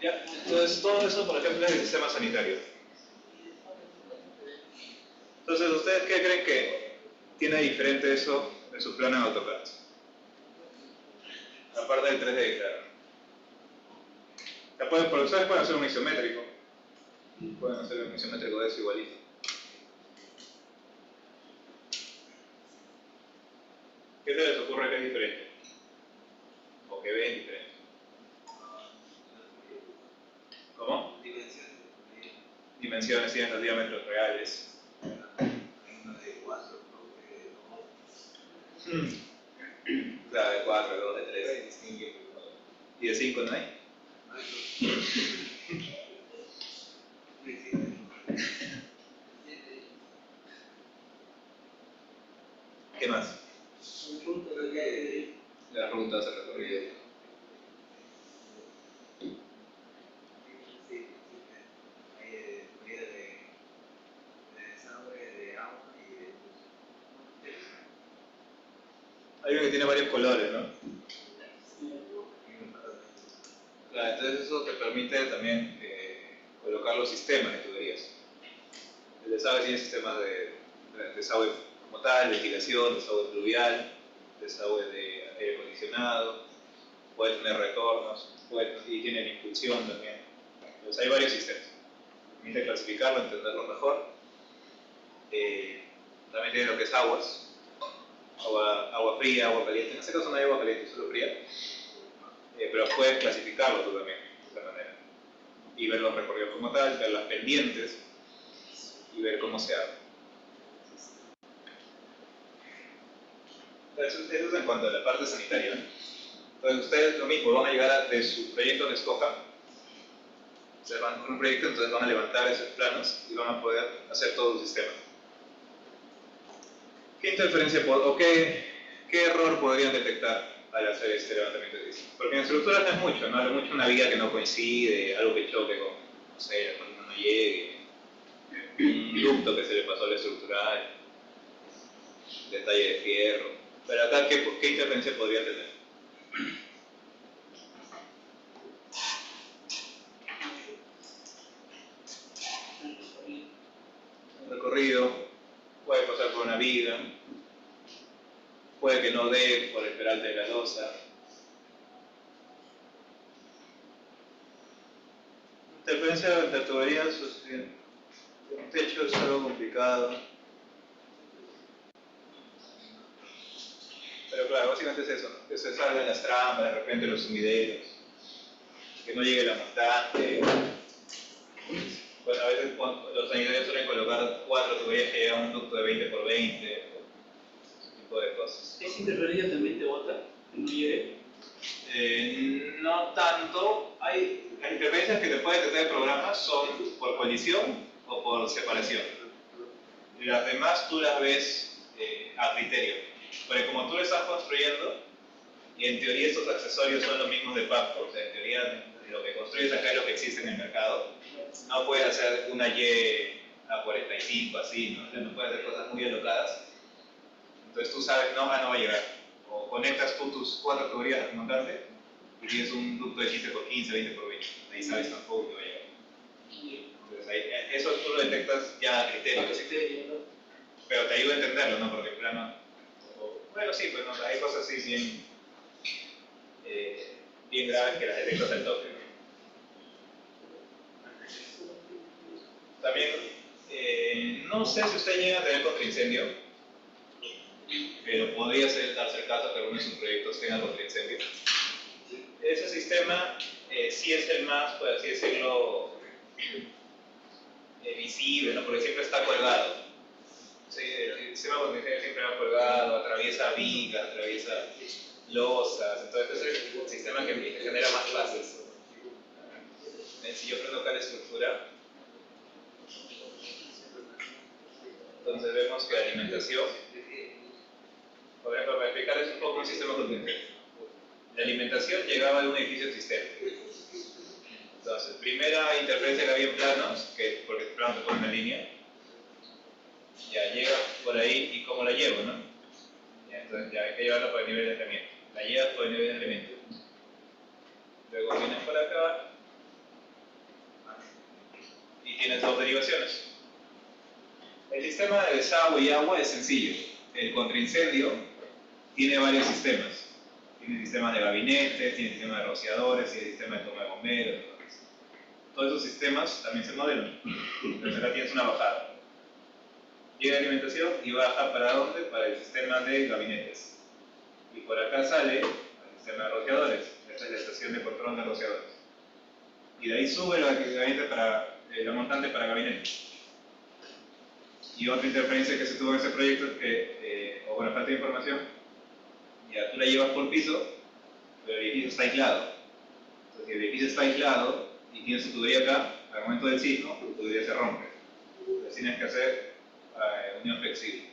Ya, entonces todo eso, por ejemplo, es el sistema sanitario. Entonces, ¿ustedes qué creen que tiene diferente eso en su plano en AutoCAD? Aparte del 3D, claro. Pero ustedes pueden hacer un isométrico. Pueden hacer un isométrico de eso igualito. ¿Qué se les ocurre que es diferente? ¿O que ven diferente? ¿Cómo? Dimensiones, tienen los diámetros reales. Claro, de 4, de 2, de 3. ¿Y de 5 no hay? ¿Qué más? Las rutas, el recorrido. Hay uno que tiene varios colores, ¿no? Claro, entonces eso te permite también colocar los sistemas de tuberías. El desagüe tiene sistemas de desagüe como tal, ventilación, desagüe pluvial, desagüe de aire acondicionado, puede tener retornos, y tiene la impulsión también. Entonces hay varios sistemas. Permite clasificarlo, entenderlo mejor. También tiene lo que es aguas, agua fría, agua caliente. En este caso no hay agua caliente, solo fría. Pero puedes clasificarlo tú también de esta manera. Y ver los recorridos como tal, ver las pendientes y ver cómo se abre. Eso es en cuanto a la parte sanitaria. Entonces ustedes lo mismo, van a llegar de su proyecto que escojan. Ustedes van con un proyecto, entonces van a levantar esos planos y van a poder hacer todo un sistema. ¿Qué interferencia o qué error podrían detectar al hacer este levantamiento de sistema? Porque en estructuras no es mucho, ¿no? Es mucho una viga que no coincide, algo que choque con, no sé, cuando uno no llegue, un ducto que se le pasó a la estructural, detalle de fierro. Pero acá, ¿qué interferencia podría tener? Un recorrido, puede pasar por una viga, puede que no dé por el peralte de la losa. Interferencia de tuberías, Un techo es algo complicado. Pero claro, básicamente es eso, ¿no? Que se salgan las trampas, de repente los sumideros, que no llegue la montante. Bueno, a veces los sanitarios suelen colocar 4 tuberías que llegan a un ducto de 20 por 20, ese tipo de cosas. ¿Es interferencia también te bota? ¿Que no llegue? No tanto. Las interferencias que te puede detectar el programa son por colisión o por separación. Las demás tú las ves a criterio. Porque como tú lo estás construyendo, y en teoría estos accesorios son los mismos de Pamco, o sea, en teoría lo que construyes acá es lo que existe en el mercado, no puedes hacer una Y a 45 así, ¿no? O sea, no puedes hacer cosas muy alocadas. Entonces tú sabes, no va a llegar. O conectas tú tus 4 tuberías al montante y tienes un ducto de 15 por 15, 20 por 20. Ahí sabes tampoco que va a llegar. Entonces ahí, eso tú lo detectas ya a criterio. Pero te ayuda a entenderlo, ¿no? Porque en plano... Bueno, sí, pues no, hay cosas así bien graves que las detectas al toque, ¿no? También, no sé si usted llega a tener contraincendio, pero podría darse el caso que alguno de sus proyectos tenga contraincendio. Ese sistema sí es el más, por así decirlo, visible, ¿no? Porque siempre está colgado. Sí, el sistema de contingencia siempre va colgado, atraviesa vigas, atraviesa losas, entonces es el sistema que genera más fases. Si yo prendo acá la estructura, entonces vemos que la alimentación, por ejemplo, para explicarles un poco un sistema contingencia. La alimentación llegaba de un edificio existente. Entonces, primera interferencia que había en planos, que porque el plano se pone en línea, ya llega por ahí y cómo la llevo, ¿no? Ya, entonces ya hay que llevarla por el nivel de enfriamiento. La llevas por el nivel de enfriamiento. Luego vienes por acá y tienes 2 derivaciones. El sistema de desagüe y agua es sencillo. El contraincendio tiene varios sistemas. Tiene sistemas de gabinetes, tiene sistemas de rociadores, tiene sistemas de toma de bomberos. Todos esos sistemas también se modelan. Entonces acá tienes una bajada. Llega la alimentación y baja ¿para dónde? Para el sistema de gabinetes. Y por acá sale al sistema de rociadores. Esta es la estación de control de rociadores. Y de ahí sube el gabinete la montante para gabinetes. Y otra interferencia que se tuvo en ese proyecto es que, o bueno, falta de información, ya tú la llevas por piso, pero el edificio está aislado. Entonces, si el edificio está aislado y tienes tu tubería acá, al momento del sismo, tu tubería se rompe. Entonces tienes que hacer unión flexible.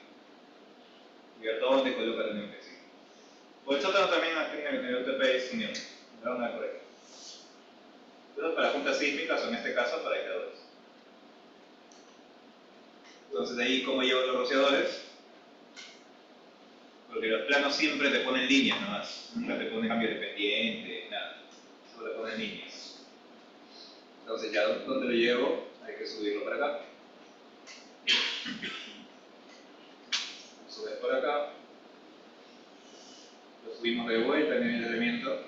Y ver dónde colocas la unión flexible. Por el sótano también aquí en el UTP es unión, la onda correcta. Pero para juntas sísmicas, o en este caso para aisladores. Entonces de ahí, ¿cómo llevo los rociadores? Porque los planos siempre te ponen líneas nomás, nunca te ponen cambio de pendiente, nada, solo te ponen líneas. Entonces ya donde lo llevo, hay que subirlo para acá. Lo subes por acá, lo subimos de vuelta en el elemento.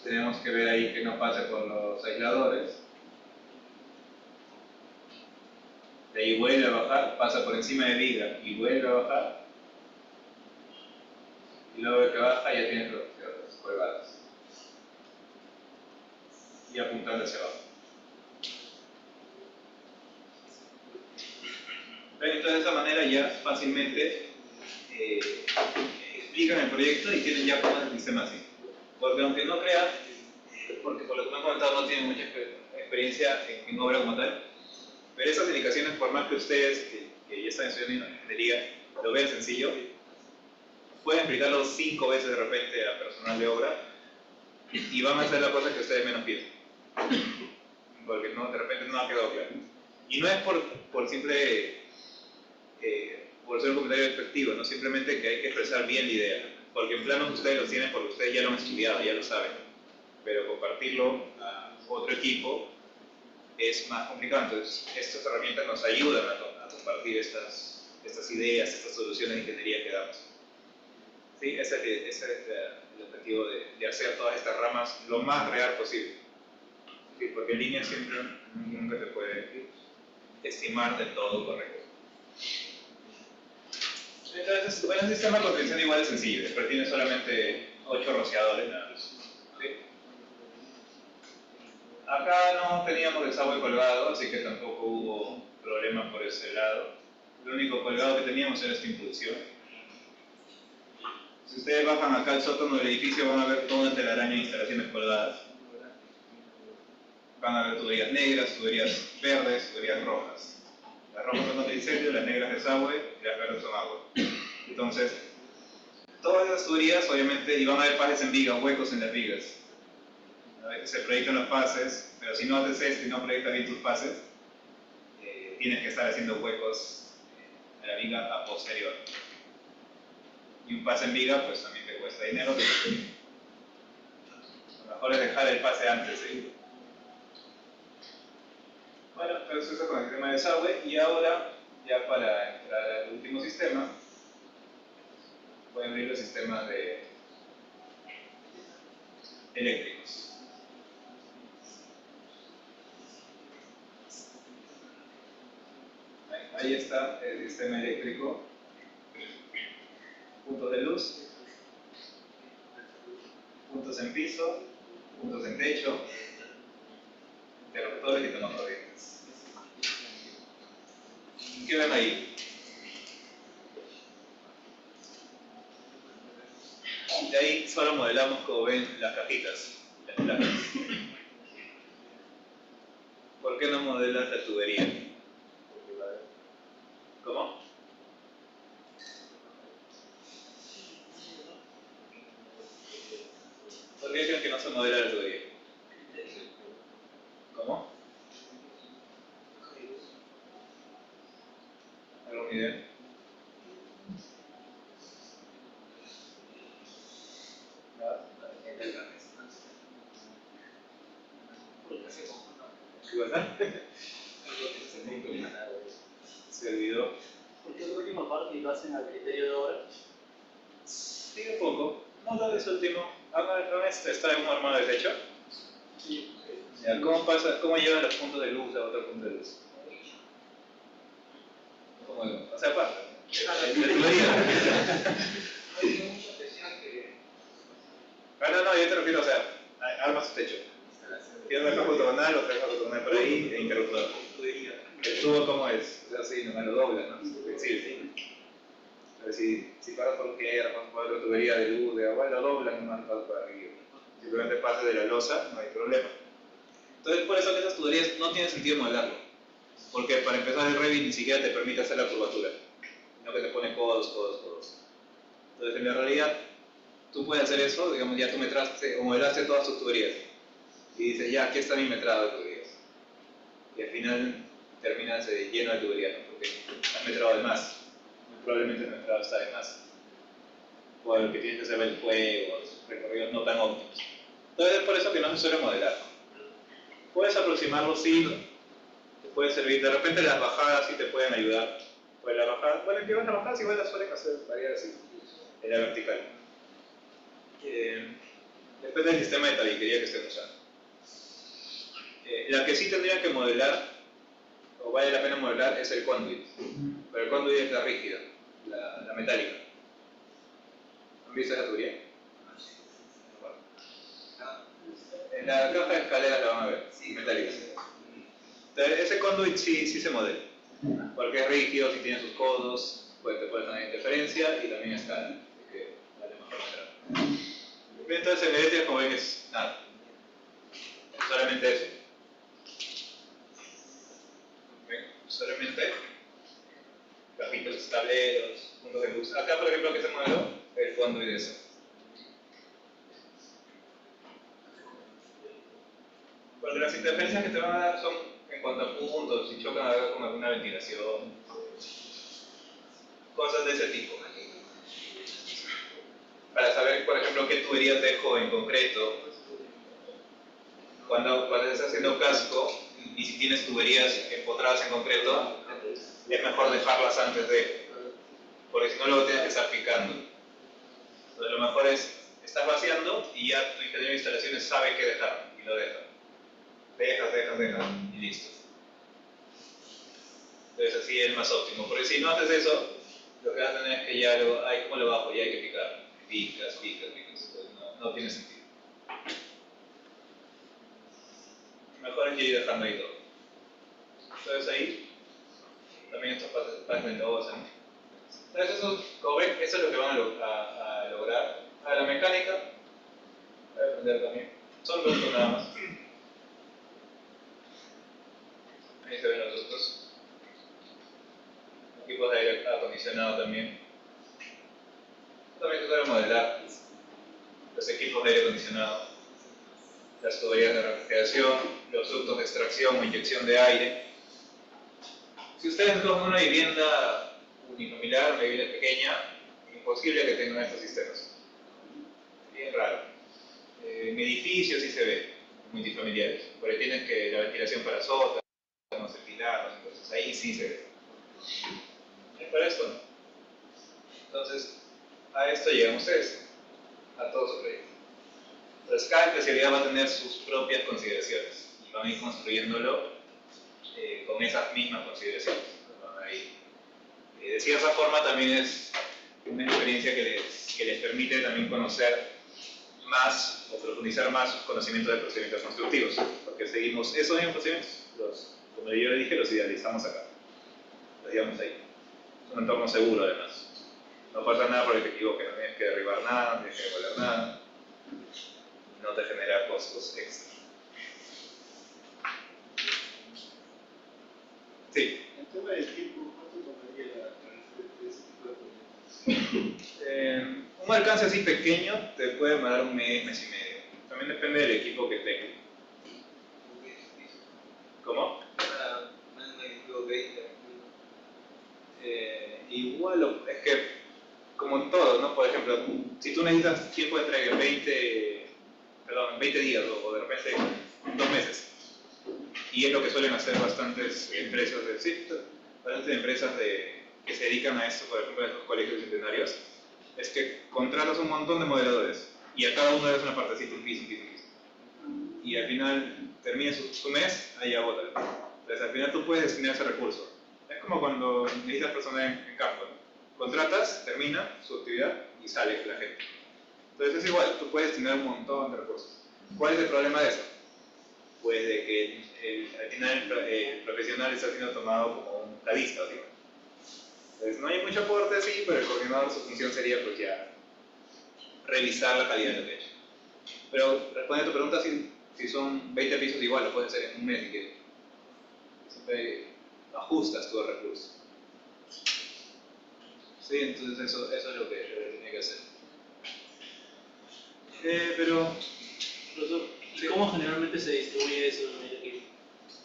Tenemos que ver ahí que no pase por los aisladores. De ahí vuelve a bajar, pasa por encima de viga y vuelve a bajar. Y luego que baja ya tienes los colgados. Y apuntando hacia abajo. Entonces de esa manera ya fácilmente explican el proyecto y tienen ya cómo es el sistema así. Porque aunque no crean, porque por lo que me han comentado no tienen mucha experiencia en obra como tal, pero esas indicaciones, por más que ustedes que ya están estudiando ingeniería lo vean sencillo, pueden explicarlo 5 veces de repente a personal de obra y van a hacer la cosa que ustedes menos piensan. Porque no, de repente no ha quedado claro. Y no es por simple, por ser un comentario efectivo, no simplemente que hay que expresar bien la idea. Porque en plano ustedes lo tienen porque ustedes ya lo han estudiado, ya lo saben. Pero compartirlo a otro equipo es más complicado. Entonces, estas herramientas nos ayudan a compartir estas ideas, estas soluciones de ingeniería que damos. ¿Sí? Ese es el objetivo de hacer todas estas ramas lo más real posible. ¿Sí? Porque en línea siempre nunca te puede estimar del todo correcto. Entonces, bueno, el sistema de contención igual es sencillo, pero tiene solamente 8 rociadores nada más. ¿Sí? Acá no teníamos desagüe colgado, así que tampoco hubo problema por ese lado. Lo único colgado que teníamos era esta impulsión. Si ustedes bajan acá al sótano del edificio van a ver toda una telaraña de instalaciones colgadas. Van a ver tuberías negras, tuberías verdes, tuberías rojas. Las rojas son de incendio, las negras desagüe y las verdes son agua. Entonces, todas esas tuberías obviamente iban a haber pases en vigas, huecos en las vigas. A veces se proyectan los pases, pero si no haces esto y no proyectas bien tus pases, tienes que estar haciendo huecos en la viga a posterior. Y un pase en viga pues también te cuesta dinero. Lo mejor es dejar el pase antes, ¿sí? Bueno, entonces eso con el sistema de desagüe. Y ahora, ya para entrar al último sistema, voy a abrir los sistemas eléctricos. Ahí está el sistema eléctrico. Puntos de luz, puntos en piso, puntos en techo, interruptores y tomacorrientes. ¿Qué ven ahí? De ahí solo modelamos, como ven, las cajitas, las placas. ¿Por qué no modelas la tubería? ¿Cómo? ¿Por qué dicen que no se modela la tubería? ¿Cómo? ¿Alguna idea? ¿Sí, verdad? Se olvidó. ¿Por qué la última parte lo hacen al criterio de obra? Sí, un poco. No tal vez último. ¿Está en un armado de techo? Sí. Ya, ¿cómo llevan los puntos de luz a otro punto de luz? O sea, aparte. De tubería. No, yo te refiero, o sea, armas tu techo. Tienes una caja ortogonal, otra caja ortogonal por ahí, e interruptor. El tubo, ¿cómo es? O sea, sí, nomás lo doblas, ¿no? Sí. Pero si pasas por tierra, pasas por otra tubería de luz, de agua, lo doblas nomás, pasas por arriba. Simplemente pasas de la losa, no hay problema. Entonces, por eso que esas tuberías no tiene sentido modelarlo. Porque para empezar el Revit ni siquiera te permite hacer la curvatura, sino que te pone codos. Entonces, en la realidad, tú puedes hacer eso, digamos, ya tú metraste o modelaste todas tus tuberías. Y dices, ya, aquí está mi metrado de tuberías. Y al final terminas lleno de tuberías, ¿no? Porque has metrado de más. Muy probablemente el metrado está de más. O el que tienes que hacer el juego, recorridos no tan óptimos. Entonces es por eso que no se suele modelar. Puedes aproximarlo, sí, te puede servir. De repente las bajadas sí te pueden ayudar. Pues la bajada, bueno, el que van a bajar igual las suelen hacer variar así, en la vertical. Depende del sistema de tabiquería que estén usando. La que sí tendría que modelar, o vale la pena modelar, es el conduit. Pero el conduit es la rígida, la metálica. ¿Han visto esa tubería? En la caja de escaleras la van a ver, metálica. Entonces, ese conduit sí se modela, porque es rígido, si tiene sus codos, pues te puede tener interferencia y también escala, así que vale mejor modelar. Entonces en eléctrica, como ven, es nada, solamente eso. ¿Ven? Solamente cajitos, tableros, puntos de luz. Acá, por ejemplo, que se modeló el conduit de eso. Porque las interferencias que te van a dar son en cuanto a puntos, si chocan a ver con alguna ventilación, cosas de ese tipo. Para saber, por ejemplo, qué tuberías dejo en concreto. Cuando estás haciendo casco y si tienes tuberías empotradas en concreto, es mejor dejarlas antes de, porque si no luego tienes que estar picando. Entonces lo mejor es, estás vaciando y ya tu ingeniero de instalaciones sabe qué dejar y lo deja. Dejas y listo. Entonces así es más óptimo, porque si no haces eso, lo que vas a tener es que ya luego, ay, ¿cómo lo bajo? Ya hay que picar. Picas. Entonces no tiene sentido. Mejor es ir dejando ahí todo. Entonces ahí, también estos pasos de negocio. Entonces eso es lo que van a lograr. A la mecánica, voy a aprender también. Son ductos nada más. Ahí se ven los ductos. Equipos de aire acondicionado también. También se puede modelar los equipos de aire acondicionado, las tuberías de refrigeración, los ductos de extracción o inyección de aire. Si ustedes cogen una vivienda unifamiliar, una vivienda pequeña, imposible que tengan estos sistemas. Bien raro. En edificios sí se ve, multifamiliares, porque tienen que la ventilación para sótanos, ventilados, entonces ahí sí se ve. Es para esto, ¿no? Entonces, a esto llegan ustedes, a todo su proyecto. Entonces, cada especialidad va a tener sus propias consideraciones y van a ir construyéndolo con esas mismas consideraciones. Ahí, de cierta forma también es una experiencia que les permite también conocer más o profundizar más sus conocimientos de procedimientos constructivos, porque seguimos esos mismos procedimientos, como yo le dije, los idealizamos acá, los llevamos ahí. Es un entorno seguro además. No pasa nada porque te equivoques, no tienes que derribar nada, no tienes que demoler nada, no te genera costos extra. Sí. El tema del tiempo, ¿cuánto tomaría ese tipo de proyectos? Un alcance así pequeño te puede demorar un mes, mes y medio. También depende del equipo que tengas. ¿Cómo? Igual, es que, como en todo, ¿no? Por ejemplo, si tú necesitas tiempo de entrega en 20 días o de repente 2 meses, y es lo que suelen hacer bastantes empresas que se dedican a esto, por ejemplo, en estos colegios centenarios, es que contratas un montón de modeladores y a cada uno le das una partecita, un piso. Y al final termina su mes, ahí ya bótalo. Entonces al final tú puedes destinar ese recurso. Es como cuando necesitas personal en campo, ¿no? Contratas, termina su actividad y sale la gente. Entonces es igual, tú puedes destinar un montón de recursos. ¿Cuál es el problema de eso? Pues de que al final el profesional está siendo tomado como un cadista, digamos. Entonces no hay mucho aporte, sí, pero el coordinador, su función sería pues ya revisar la calidad de lo que he hecho. Pero responde a tu pregunta, si son 20 pisos igual, lo puedes hacer en un mes y que siempre ajustas tu recurso. Sí, entonces eso es lo que tiene que hacer. Pero... Profesor, ¿y cómo generalmente se distribuye eso en el equipo?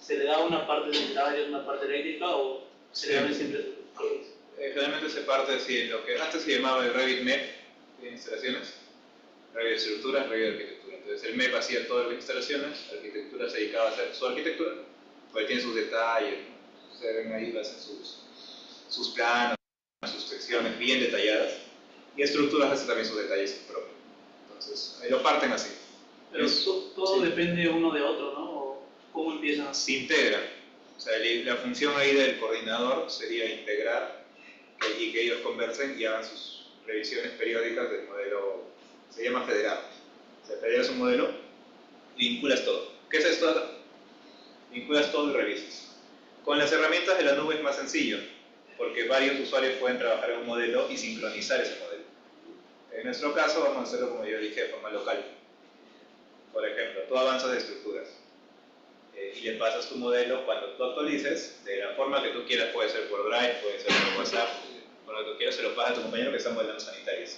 ¿Se le da una parte sanitaria, una parte eléctrica o se le abre siempre? Generalmente se parte así en lo que antes se llamaba el Revit MEP de instalaciones, Revit de estructuras, Revit de arquitectura. Entonces el MEP hacía todas las instalaciones, la arquitectura se dedicaba a hacer su arquitectura, porque tiene sus detalles, ¿no? Ustedes ven ahí, hacen sus planos, sus secciones bien detalladas, y estructuras hacen también sus detalles propios. Entonces ahí lo parten así. Pero todo depende uno de otro, ¿no? ¿O cómo empiezan? Se integran. O sea, la función ahí del coordinador sería integrar y que ellos conversen y hagan sus revisiones periódicas del modelo, se llama federado. O sea, federas un modelo y vinculas todo. ¿Qué es esto? Vinculas todo y revisas. Con las herramientas de la nube es más sencillo, porque varios usuarios pueden trabajar en un modelo y sincronizar ese modelo. En nuestro caso vamos a hacerlo, como yo dije, de forma local. Por ejemplo, tú avanzas de estructuras y le pasas tu modelo cuando tú actualices, de la forma que tú quieras, puede ser por Drive, puede ser por WhatsApp, por lo que tú quieras, se lo pasas a tu compañero que está modelando sanitarios.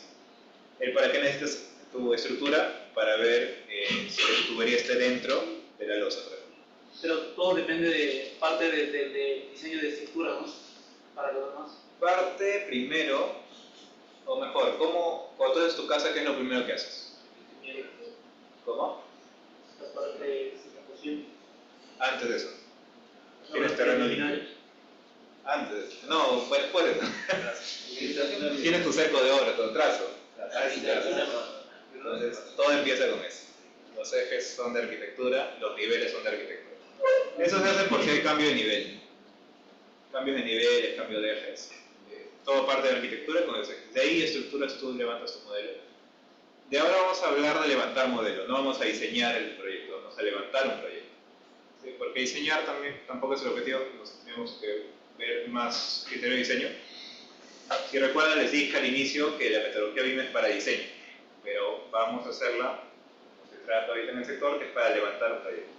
¿Para qué necesitas tu estructura? Para ver si la tubería esté dentro de la losa, por ejemplo. Pero todo depende de parte del diseño de estructura, ¿no? Para los demás. Parte primero, o mejor, cuando tú haces tu casa, ¿qué es lo primero que haces? ¿Cómo? La parte de situación. Antes de eso. ¿Tienes terreno limpio? Antes de eso. No, fue después de eso. Tienes tu cerco de obra, tu trazo. Entonces, todo empieza con eso. Los ejes son de arquitectura, los niveles son de arquitectura. Eso se hace porque hay cambio de nivel. cambios de niveles, cambios de ejes, todo parte de la arquitectura con ese. De ahí estructuras tú levantas tu modelo. De ahora vamos a hablar de levantar modelos, no vamos a diseñar el proyecto, vamos a levantar un proyecto. ¿Sí? Porque diseñar tampoco es el objetivo, tenemos que ver más criterio de diseño. Si recuerdan, les dije al inicio que la metodología BIM es para diseño, pero vamos a hacerla, como se trata ahorita en el sector, que es para levantar un proyecto.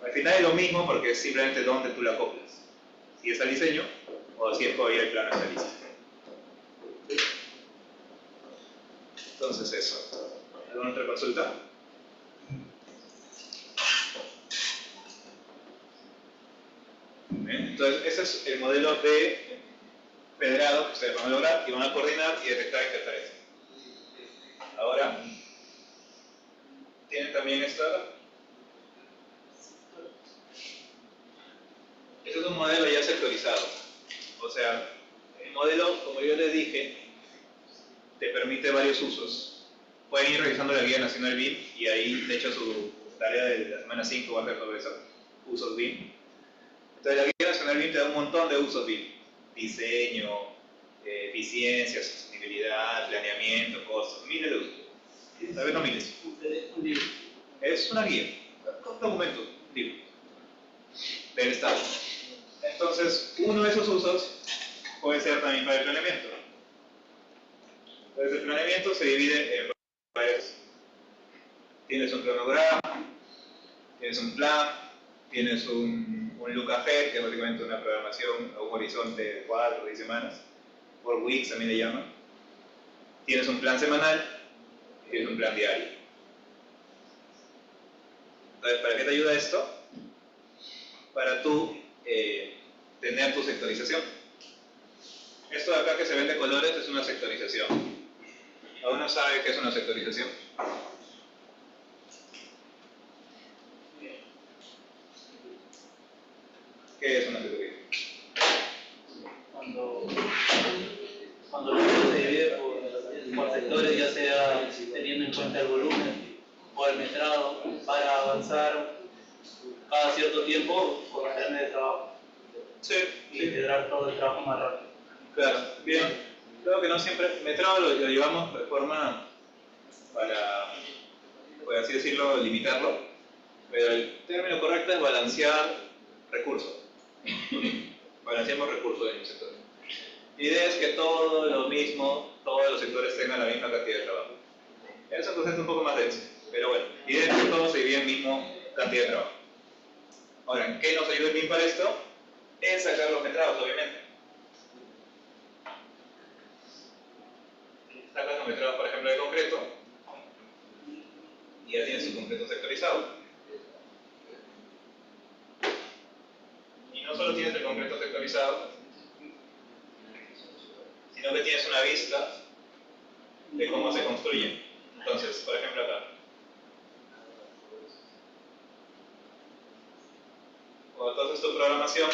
Al final es lo mismo porque es simplemente donde tú la acoplas. Si es al diseño o si es todavía el plano estadístico. Entonces eso. ¿Alguna otra consulta? Bien, entonces ese es el modelo de federado que ustedes van a lograr y van a coordinar y detectar interferencias. Ahora, tienen también esto acá. Este es un modelo ya sectorizado. O sea, el modelo, como yo les dije, te permite varios usos. Pueden ir revisando la guía nacional BIM y ahí, de hecho, su tarea de la semana 5 va a ser sobre eso, usos BIM. Entonces, la guía nacional BIM te da un montón de usos BIM. Diseño, eficiencia, sostenibilidad, planeamiento, costos, miles de usos. Tal vez no miles. Es una guía, un documento, un libro del Estado. Entonces, uno de esos usos puede ser también para el planeamiento. Entonces, el planeamiento se divide en varios. Tienes un cronograma, tienes un plan, tienes un look ahead, que es básicamente una programación a un horizonte de 4 o 10 semanas, por weeks también le llaman. Tienes un plan semanal y tienes un plan diario. Entonces, ¿para qué te ayuda esto? Para tú tener tu sectorización. Esto de acá que se ven de colores es una sectorización. ¿Aún no sabe qué es una sectorización? ¿Qué es una sectorización? Cuando el grupo se divide por sectores, ya sea teniendo en cuenta el volumen o el metrado, para avanzar cada cierto tiempo por los planes de trabajo. Sí, Y integrar todo el trabajo más rápido. claro, bien. Creo que no siempre, metrado lo llevamos de forma para, por así decirlo, limitarlo, pero el término correcto es balancear recursos. Balanceamos recursos en un sector. La idea es que todo lo mismo, todos los sectores tengan la misma cantidad de trabajo. Es un concepto un poco más denso, pero bueno, la idea es que todos se dividen la misma cantidad de trabajo. Ahora, ¿en qué nos ayuda el BIM para esto? En sacar los metrados, obviamente. Sacas los metrados, por ejemplo, de concreto, y ya tienes tu concreto sectorizado. Y no solo tienes el concreto sectorizado, sino que tienes una vista de cómo se construye. Entonces, por ejemplo acá. Cuando tú haces tu programación,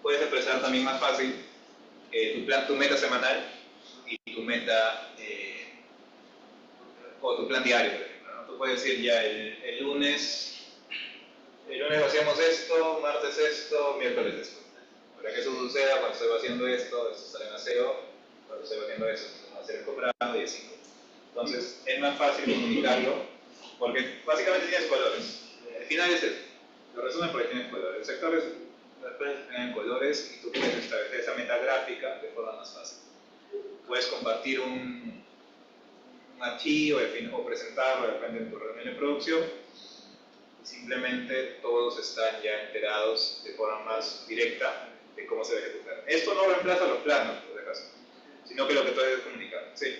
puedes expresar también más fácil tu meta semanal y tu meta o tu plan diario, por ejemplo, ¿no? Tú puedes decir ya el lunes hacíamos esto, martes esto, miércoles esto. Para que eso suceda, cuando se va haciendo esto sale en aseo, cuando se va haciendo eso, se va a hacer el comprado y así. Entonces, es más fácil comunicarlo, porque básicamente tienes colores. Al final es eso. Lo resumen porque tienes colores. El sector es, las empresas tienen colores y tú puedes establecer esa meta gráfica de forma más fácil. Puedes compartir un archivo o presentarlo, depende de tu reunión de producción. Simplemente todos están ya enterados de forma más directa de cómo se va a ejecutar. Esto no reemplaza los planos, por si acaso, sino que lo que tú debes comunicar. Sí.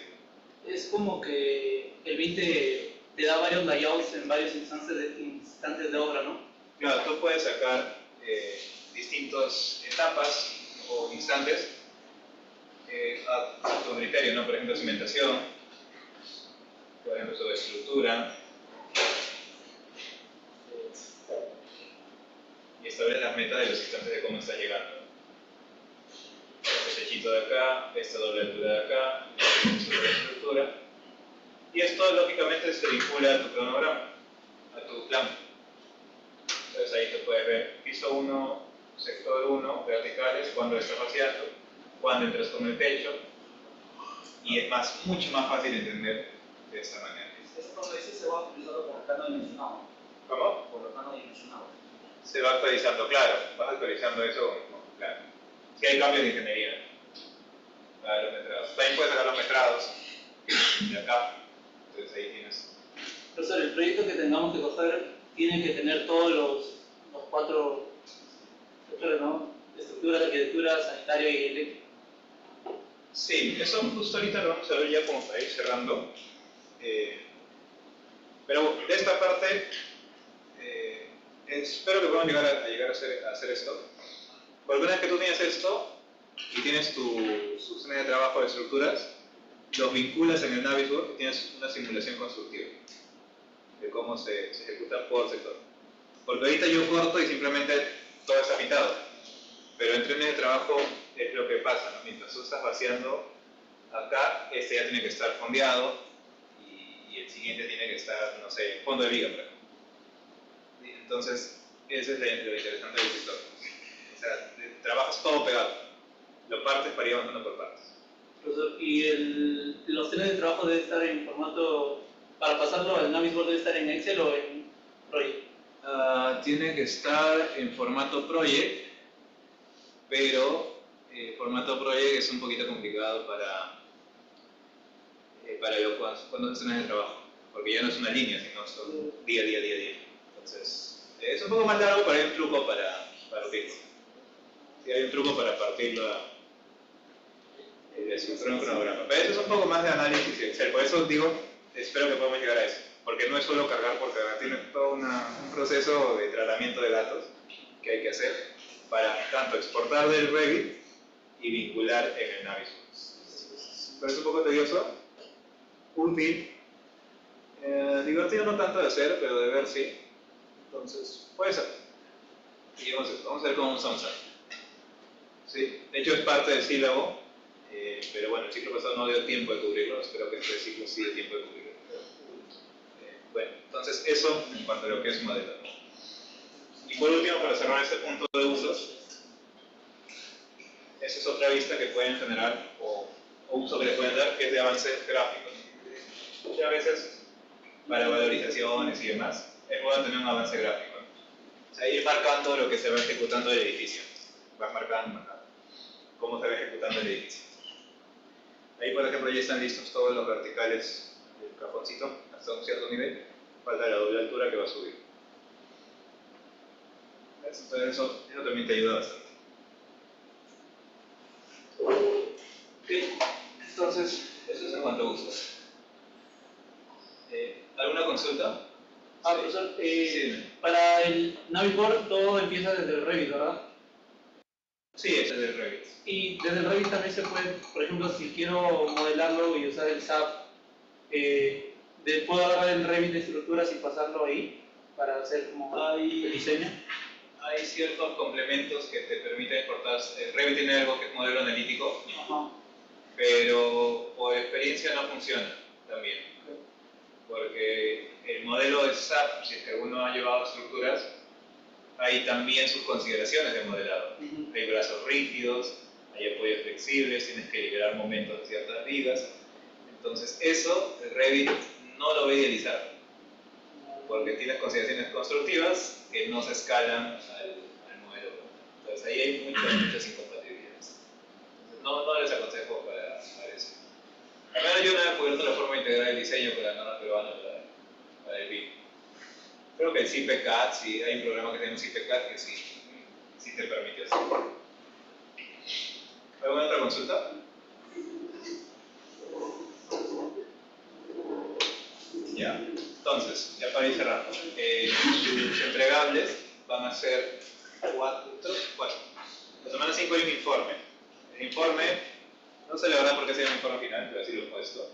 Es como que el BIM te da varios layouts en varios instantes de obra, ¿no? Claro, tú puedes sacar distintas etapas o instantes a tu criterio, ¿no? Por ejemplo, cimentación, por ejemplo, sobre estructura, y establece las metas de los instantes de cómo está llegando. Este techito de acá, esta doble altura de acá, sobre la estructura. Y esto lógicamente se vincula a tu cronograma, a tu plan. Entonces ahí te puedes ver piso 1, sector 1, verticales, cuando estás vaciando, cuando entras con el techo, y es mucho más fácil de entender de esta manera. Ese se va utilizando por plano dimensionado. ¿Cómo? Por plano dimensionado. Se va actualizando, claro, vas actualizando eso, claro. Si hay cambios de ingeniería, los metrados. También puedes sacar los metrados de acá, entonces ahí tienes. Profesor, el proyecto que tengamos que coger tiene que tener todos los 4 sectores, ¿no? Estructura, arquitectura, sanitario y eléctrico. Sí, eso justo ahorita lo vamos a ver ya como para ir cerrando. Pero de esta parte, espero que podamos llegar a hacer esto. Porque una vez que tú tienes esto y tienes tu zona de trabajo de estructuras, los vinculas en el Navisworks y tienes una simulación constructiva de cómo se ejecuta por sector. Porque ahorita yo corto y simplemente todo está pintado. Pero en trenes de trabajo es lo que pasa, ¿no? Mientras tú estás vaciando acá, este ya tiene que estar fondeado y el siguiente tiene que estar, no sé, fondo de viga, por ejemplo. Entonces, ese es lo interesante del sector. O sea, trabajas todo pegado. Lo partes para ir avanzando por partes. Profesor, ¿y los trenes de trabajo deben estar en formato, para pasarlo al Navisworks debe estar en Excel o en Project? Tiene que estar en formato project, pero formato project es un poquito complicado para cuando se hacen el trabajo, porque ya no es una línea, sino son día. Entonces, es un poco más largo, pero hay un truco para partirlo. Sí, hay un truco para partirlo de estructura en cronograma. Pero eso es un poco más de análisis y Excel. Por eso digo, espero que podamos llegar a eso. Porque no es solo cargar por cargar, tiene todo un proceso de tratamiento de datos que hay que hacer para tanto exportar del Revit y vincular en el Navisworks. Pero es un poco tedioso, útil, divertido no tanto de hacer, pero de ver sí. Entonces, puede ser. Y vamos a ver cómo usamos eso. Sí, de hecho es parte del sílabo, pero bueno, el ciclo pasado no dio tiempo de cubrirlo, espero que este ciclo sí dé tiempo de cubrirlo. Bueno, entonces eso en cuanto a lo que es modelo. Y por último, para cerrar este punto de usos, esa es otra vista que pueden generar o uso que le pueden dar, que es de avances gráficos. Muchas veces, para valorizaciones y demás, es bueno tener un avance gráfico. O sea, ir marcando lo que se va ejecutando del edificio. Vas marcando cómo se va ejecutando el edificio. Ahí, por ejemplo, ya están listos todos los verticales del cajoncito hasta un cierto nivel. Falta la doble altura que va a subir. Entonces eso también te ayuda bastante. Okay. Entonces, eso es en cuanto a usos. ¿Alguna consulta? Profesor, Sí. para el Navisworks todo empieza desde el Revit, ¿verdad? Sí, ese es el Revit. Y desde el Revit también se puede, por ejemplo, si quiero modelarlo y usar el SAP, ¿puedo agarrar el Revit de estructuras y pasarlo ahí para hacer como el diseño? Hay ciertos complementos que te permiten exportar. El Revit tiene algo que es modelo analítico, pero por experiencia no funciona también. Porque el modelo de SAP, si es que alguno ha llevado estructuras, hay también sus consideraciones de modelado. Hay brazos rígidos, hay apoyos flexibles, tienes que liberar momentos de ciertas vigas. Entonces eso, el Revit no lo va a idealizar, porque tienes consideraciones constructivas que no se escalan al modelo. Entonces ahí hay muchas incompatibilidades. Entonces, no les aconsejo para eso. Al menos yo no he descubierto la forma de integrar el diseño con la norma peruana para el BIM. Creo que el CIPECAD, sí, hay un programa que se llama CIPECAD que sí te permite hacerlo. ¿Alguna otra consulta? Ya, entonces, ya para ir cerrando. Sus entregables van a ser 4. La semana 5 hay un informe. El informe, no se le verá porque sea un informe final, pero así lo he puesto.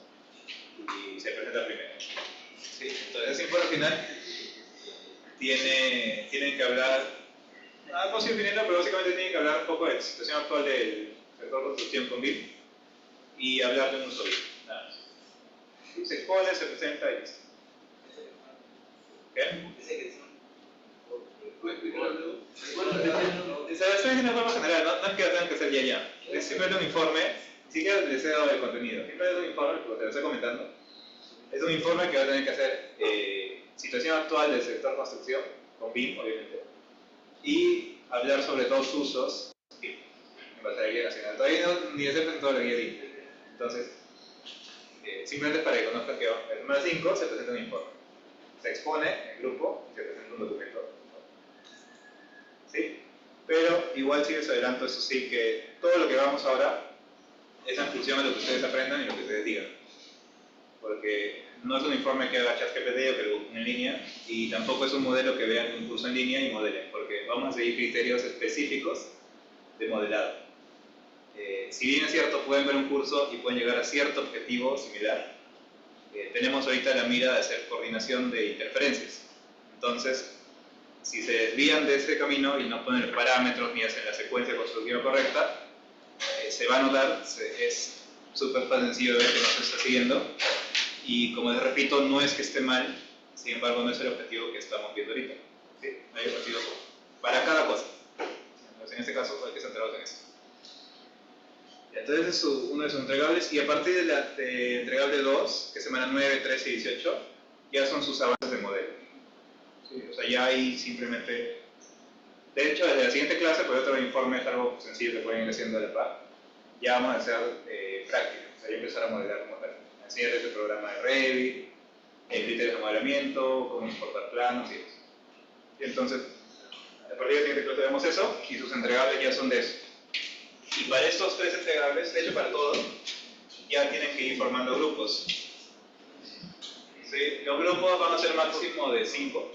Y se presenta primero. ¿Sí? Entonces, ese informe final tienen que hablar, no estoy opiniendo, pero básicamente tienen que hablar un poco de la situación actual del sector construcción con BIM y hablar de un uso BIM. Nada más. Se expone, se presenta y listo. ¿Qué? Estoy diciendo de forma general, no es que lo tengan que hacer ya. Es simplemente un informe, ni siquiera les he dado el contenido, simplemente es un informe, como te lo estoy comentando. Es un informe que va a tener que hacer situación actual del sector construcción, con BIM obviamente, y hablar sobre dos usos BIM, en base a la guía nacional. Todavía no, ni se presentó la guía BIM. Entonces, simplemente para que conozcan que el número 5 se presenta un informe. Se expone en grupo y se presenta un documento. ¿Sí? Pero igual sí les adelanto, eso sí, que todo lo que vamos ahora es en función de lo que ustedes aprendan y lo que ustedes digan. Porque no es un informe que haga ChatGPT o que lo busquen en línea, y tampoco es un modelo que vean un curso en línea y modelen, porque vamos a seguir criterios específicos de modelado. Si bien es cierto, pueden ver un curso y pueden llegar a cierto objetivo similar, tenemos ahorita la mira de hacer coordinación de interferencias. Entonces, si se desvían de ese camino y no ponen los parámetros ni hacen la secuencia constructiva correcta, se va a notar, es súper sencillo de ver que no se está siguiendo, y como les repito, no es que esté mal, sin embargo no es el objetivo que estamos viendo ahorita. ¿Sí? Hay objetivos para cada cosa. Entonces, en este caso hay que centrarnos en eso. Entonces es uno de sus entregables, y a partir de entregable 2, que es semana 9, 13 y 18, ya son sus avances de modelo. ¿Sí? O sea, ya hay simplemente... De hecho, desde la siguiente clase, por otro informe es algo sencillo que pueden ir haciendo a la par, ya vamos a hacer práctica, o sea, ya empezar a modelar como tal. Enseñar este programa de Revit, criterios de modelamiento, cómo exportar planos y eso. Y entonces, a partir de la siguiente clase vemos eso, y sus entregables ya son de eso. Y para estos 3 entregables, de hecho para todos, ya tienen que ir formando grupos. ¿Sí? Los grupos van a ser máximo de 5.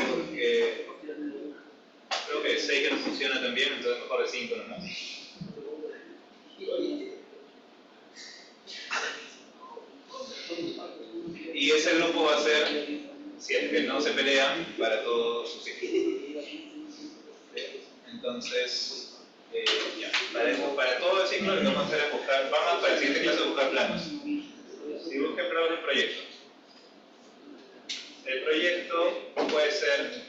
Porque creo que 6 ya no funciona tan bien, entonces mejor de 5 nomás. Y ese grupo va a ser, si es que no se pelean, para todos sus ciclos. Entonces, ya, para todo el ciclo lo que vamos a hacer es buscar, vamos para el siguiente clase a buscar planos. Si busquen planos del proyecto. El proyecto puede ser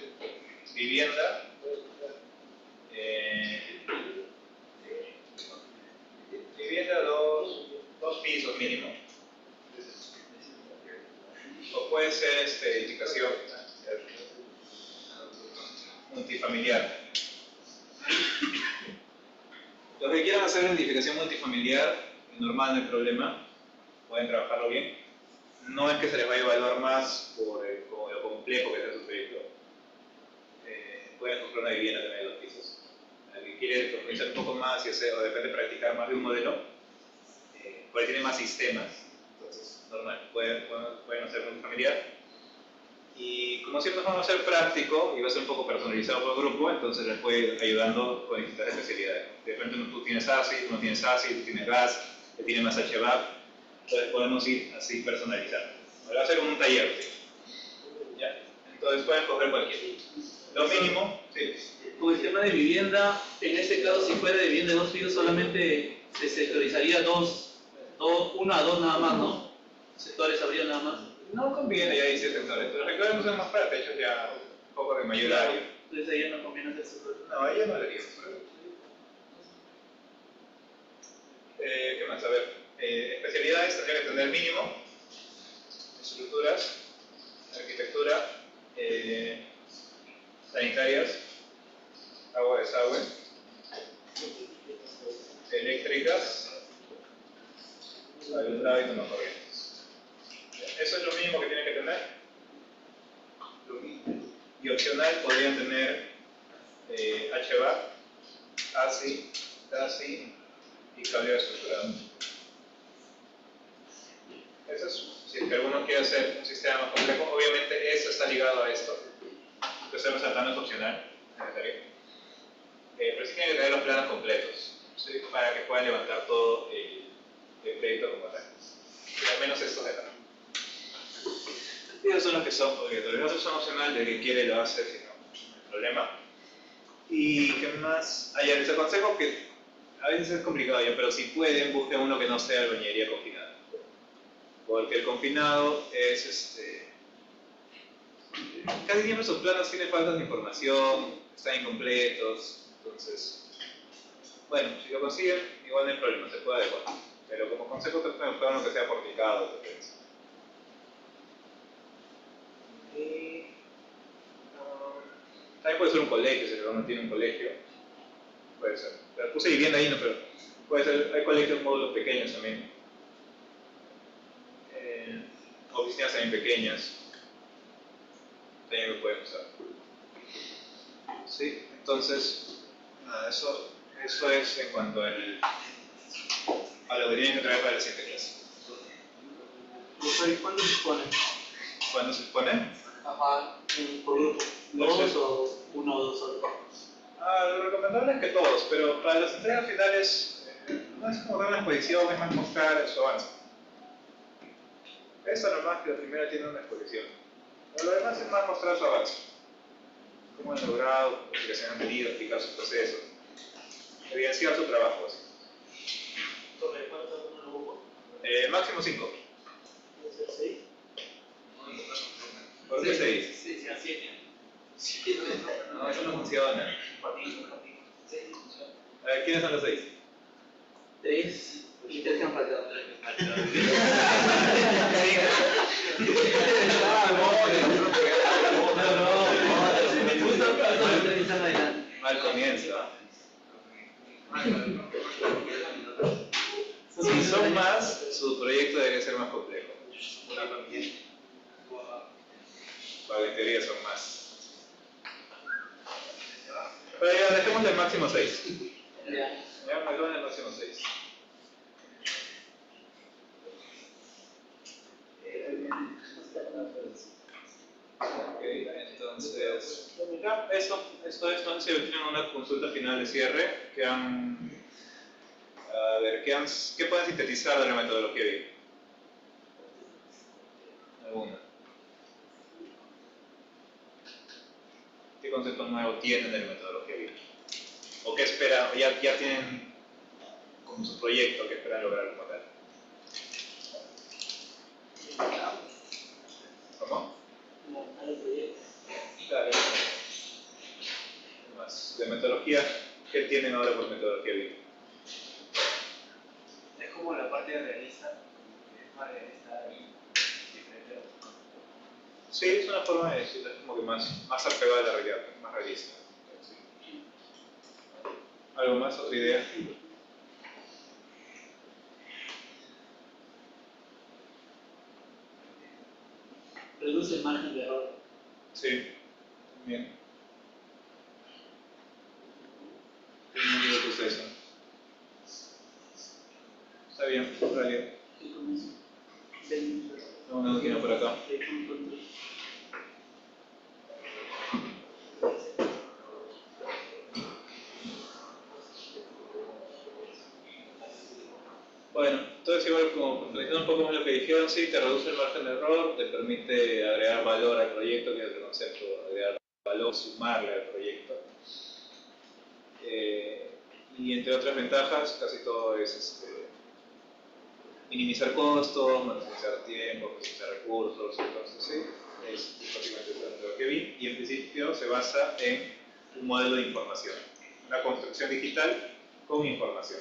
vivienda, vivienda dos pisos mínimo, o puede ser edificación multifamiliar. Los que quieran hacer una edificación multifamiliar, normal, no hay problema, pueden trabajarlo bien. No es que se les vaya a evaluar más por lo complejo que sea su proyecto. Pueden comprar una vivienda también de 2 pisos. El que quiere profundizar un poco más y hacer, o de repente practicar más de un modelo, por ahí tiene más sistemas. Entonces, normal, pueden hacer multifamiliar. Y como siempre vamos a ser práctico y va a ser un poco personalizado por el grupo, entonces les puede ir ayudando con distintas especialidades. De repente tú tienes ACID, uno tienes ACID, tú tienes gas, que tiene más HVAC, entonces podemos ir así personalizando. Ahora va a ser como un taller, ¿sí? ¿Ya? Entonces pueden coger cualquiera. Lo mínimo, sí. Con el tema de vivienda, en este caso si fuera de vivienda de 2 pisos solamente se sectorizaría 1 a 2 nada más, ¿no? Sectores habría nada más. No conviene ya irse sectores, pero recuerden no ser más para techos ya un poco de mayor área. Entonces ahí ya no conviene hacer sectores. No, ahí ya no le haríamos. ¿Qué más? A ver, especialidades tendría que tener mínimo, estructuras, arquitectura, sanitarias, agua, desagüe, eléctricas, alumbrado y tomas corrientes. Eso es lo mínimo que tienen que tener. Y opcional podrían tener HVAC, ACI, DACI y cableado estructurado. Eso es, si es que alguno quiere hacer un sistema más complejo, obviamente eso está ligado a esto. Lo que estoy resaltando es opcional, necesario. Pero sí tienen que tener los planos completos, ¿sí? Para que puedan levantar todo el proyecto como tal. Y al menos estos de acá. Y esos son los que son obligatorios. Los otros son opcionales, el que quiere lo hace, si no, no hay problema. ¿Y qué más? Les aconsejo que a veces es complicado ya, pero si pueden, busquen uno que no sea albañilería confinada. Porque el confinado es casi siempre sus planos tienen faltas de información, están incompletos, entonces, bueno, si lo consiguen, igual no hay problema, se puede adecuar. Pero como consejo traten de buscar uno que sea porticado, entonces. También puede ser un colegio, si el no tiene un colegio, puede ser. La puse vivienda ahí, no, pero puede ser, hay colegios módulos pequeños también. Oficinas también pequeñas, también lo pueden usar. Sí, entonces, nada, eso es en cuanto a lo que tienen que traer para la siguiente clase. ¿Cuándo se pone? ¿Cuándo se pone? Ajá, por grupo. ¿Dos o uno o dos solos? Lo recomendable es que todos, pero para las entregas finales no es como dar una exposición, es más mostrar su avance. Esta nomás que la primera tiene una exposición. Pero lo demás es más mostrar su avance. Cómo han logrado, explicaciones han tenido, explicar sus procesos, evidenciar su trabajo. Así. ¿Sobre cuántos alumnos lo hubo? Máximo 5. ¿Puede ser 6? ¿Por qué 6? Sí, sí, 7. No, eso no funciona. A ver, ¿quiénes son los 6? 3 y 3 que han faltado. Mal comienzo. Si son más, su proyecto debería ser más complejo. Para en teoría son más. Pero ya, dejemos el máximo 6. Ya, me lo el máximo 6. Ok, entonces, ya, esto es, no sé si tienen una consulta final de cierre, a ver, ¿qué pueden sintetizar de la metodología BIM? ¿Alguna? ¿Qué concepto nuevo tienen de la metodología BIM? ¿O qué esperan? Ya tienen como su proyecto que esperan lograr como tal. ¿Cómo? Claro. ¿Qué más? De metodología, ¿qué tienen ahora por metodología BIM? Es como la parte realista, es más realista y diferente. Sí, es una forma de decirlo, es como que más apegada a la realidad, más realista. Sí. ¿Algo más? ¿Otra idea? Reduce el margen de error. Sí, bien. ¿Qué número que es eso? Está bien, válido. ¿Qué comienzo? Una máquina por acá. Bueno, entonces igual como complementando un poco más lo que dijeron, sí, te reduce el margen de error, te permite agregar valor al proyecto, que es el concepto, agregar valor, sumarle al proyecto. Y entre otras ventajas, casi todo es minimizar costos, maximizar tiempo, maximizar recursos, entonces sí, es básicamente lo que vi, y en principio se basa en un modelo de información, una construcción digital con información.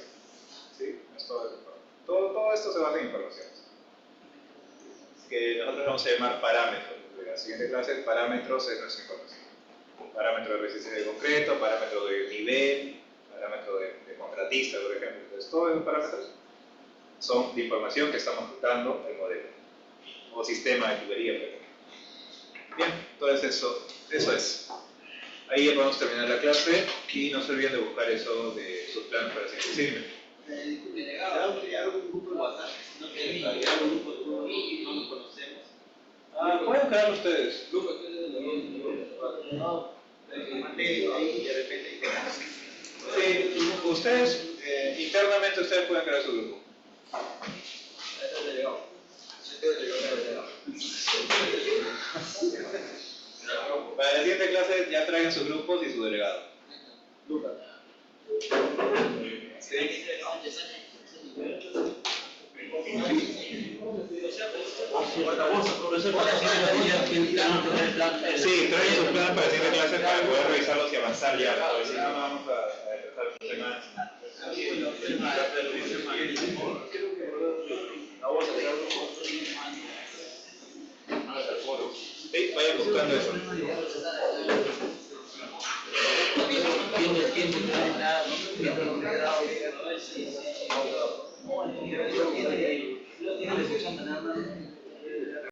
¿Sí? Es todo esto se basa en información, que nosotros vamos a llamar parámetros. En la siguiente clase, parámetros es nuestra información. Parámetro de resistencia de concreto, parámetro de nivel, parámetro de contratista, por ejemplo. Entonces, todos esos parámetros son de información que estamos dando el modelo o sistema de tubería, por ejemplo. Bien, entonces eso es. Ahí ya podemos terminar la clase y no se olviden de buscar eso de sus planes para el siguiente. Disculpe, ¿podemos crear un grupo de WhatsApp? No queremos crear un grupo de todos y no nos conocemos. Pueden crearlo ustedes. Grupo, no, ahí de repente Sí, ustedes, internamente ustedes pueden crear su grupo. Para la siguiente clase ya traigan sus grupos y su delegado. Sí. Profesor, para decir que los días que tenemos que tener el plan. Sí, trae su plan para decir de clases para poder revisarlos y avanzar ya, porque si no, no vamos a empezar el tema. Sí, vayan buscando eso. Viendo el tiempo que hay, viendo los grados.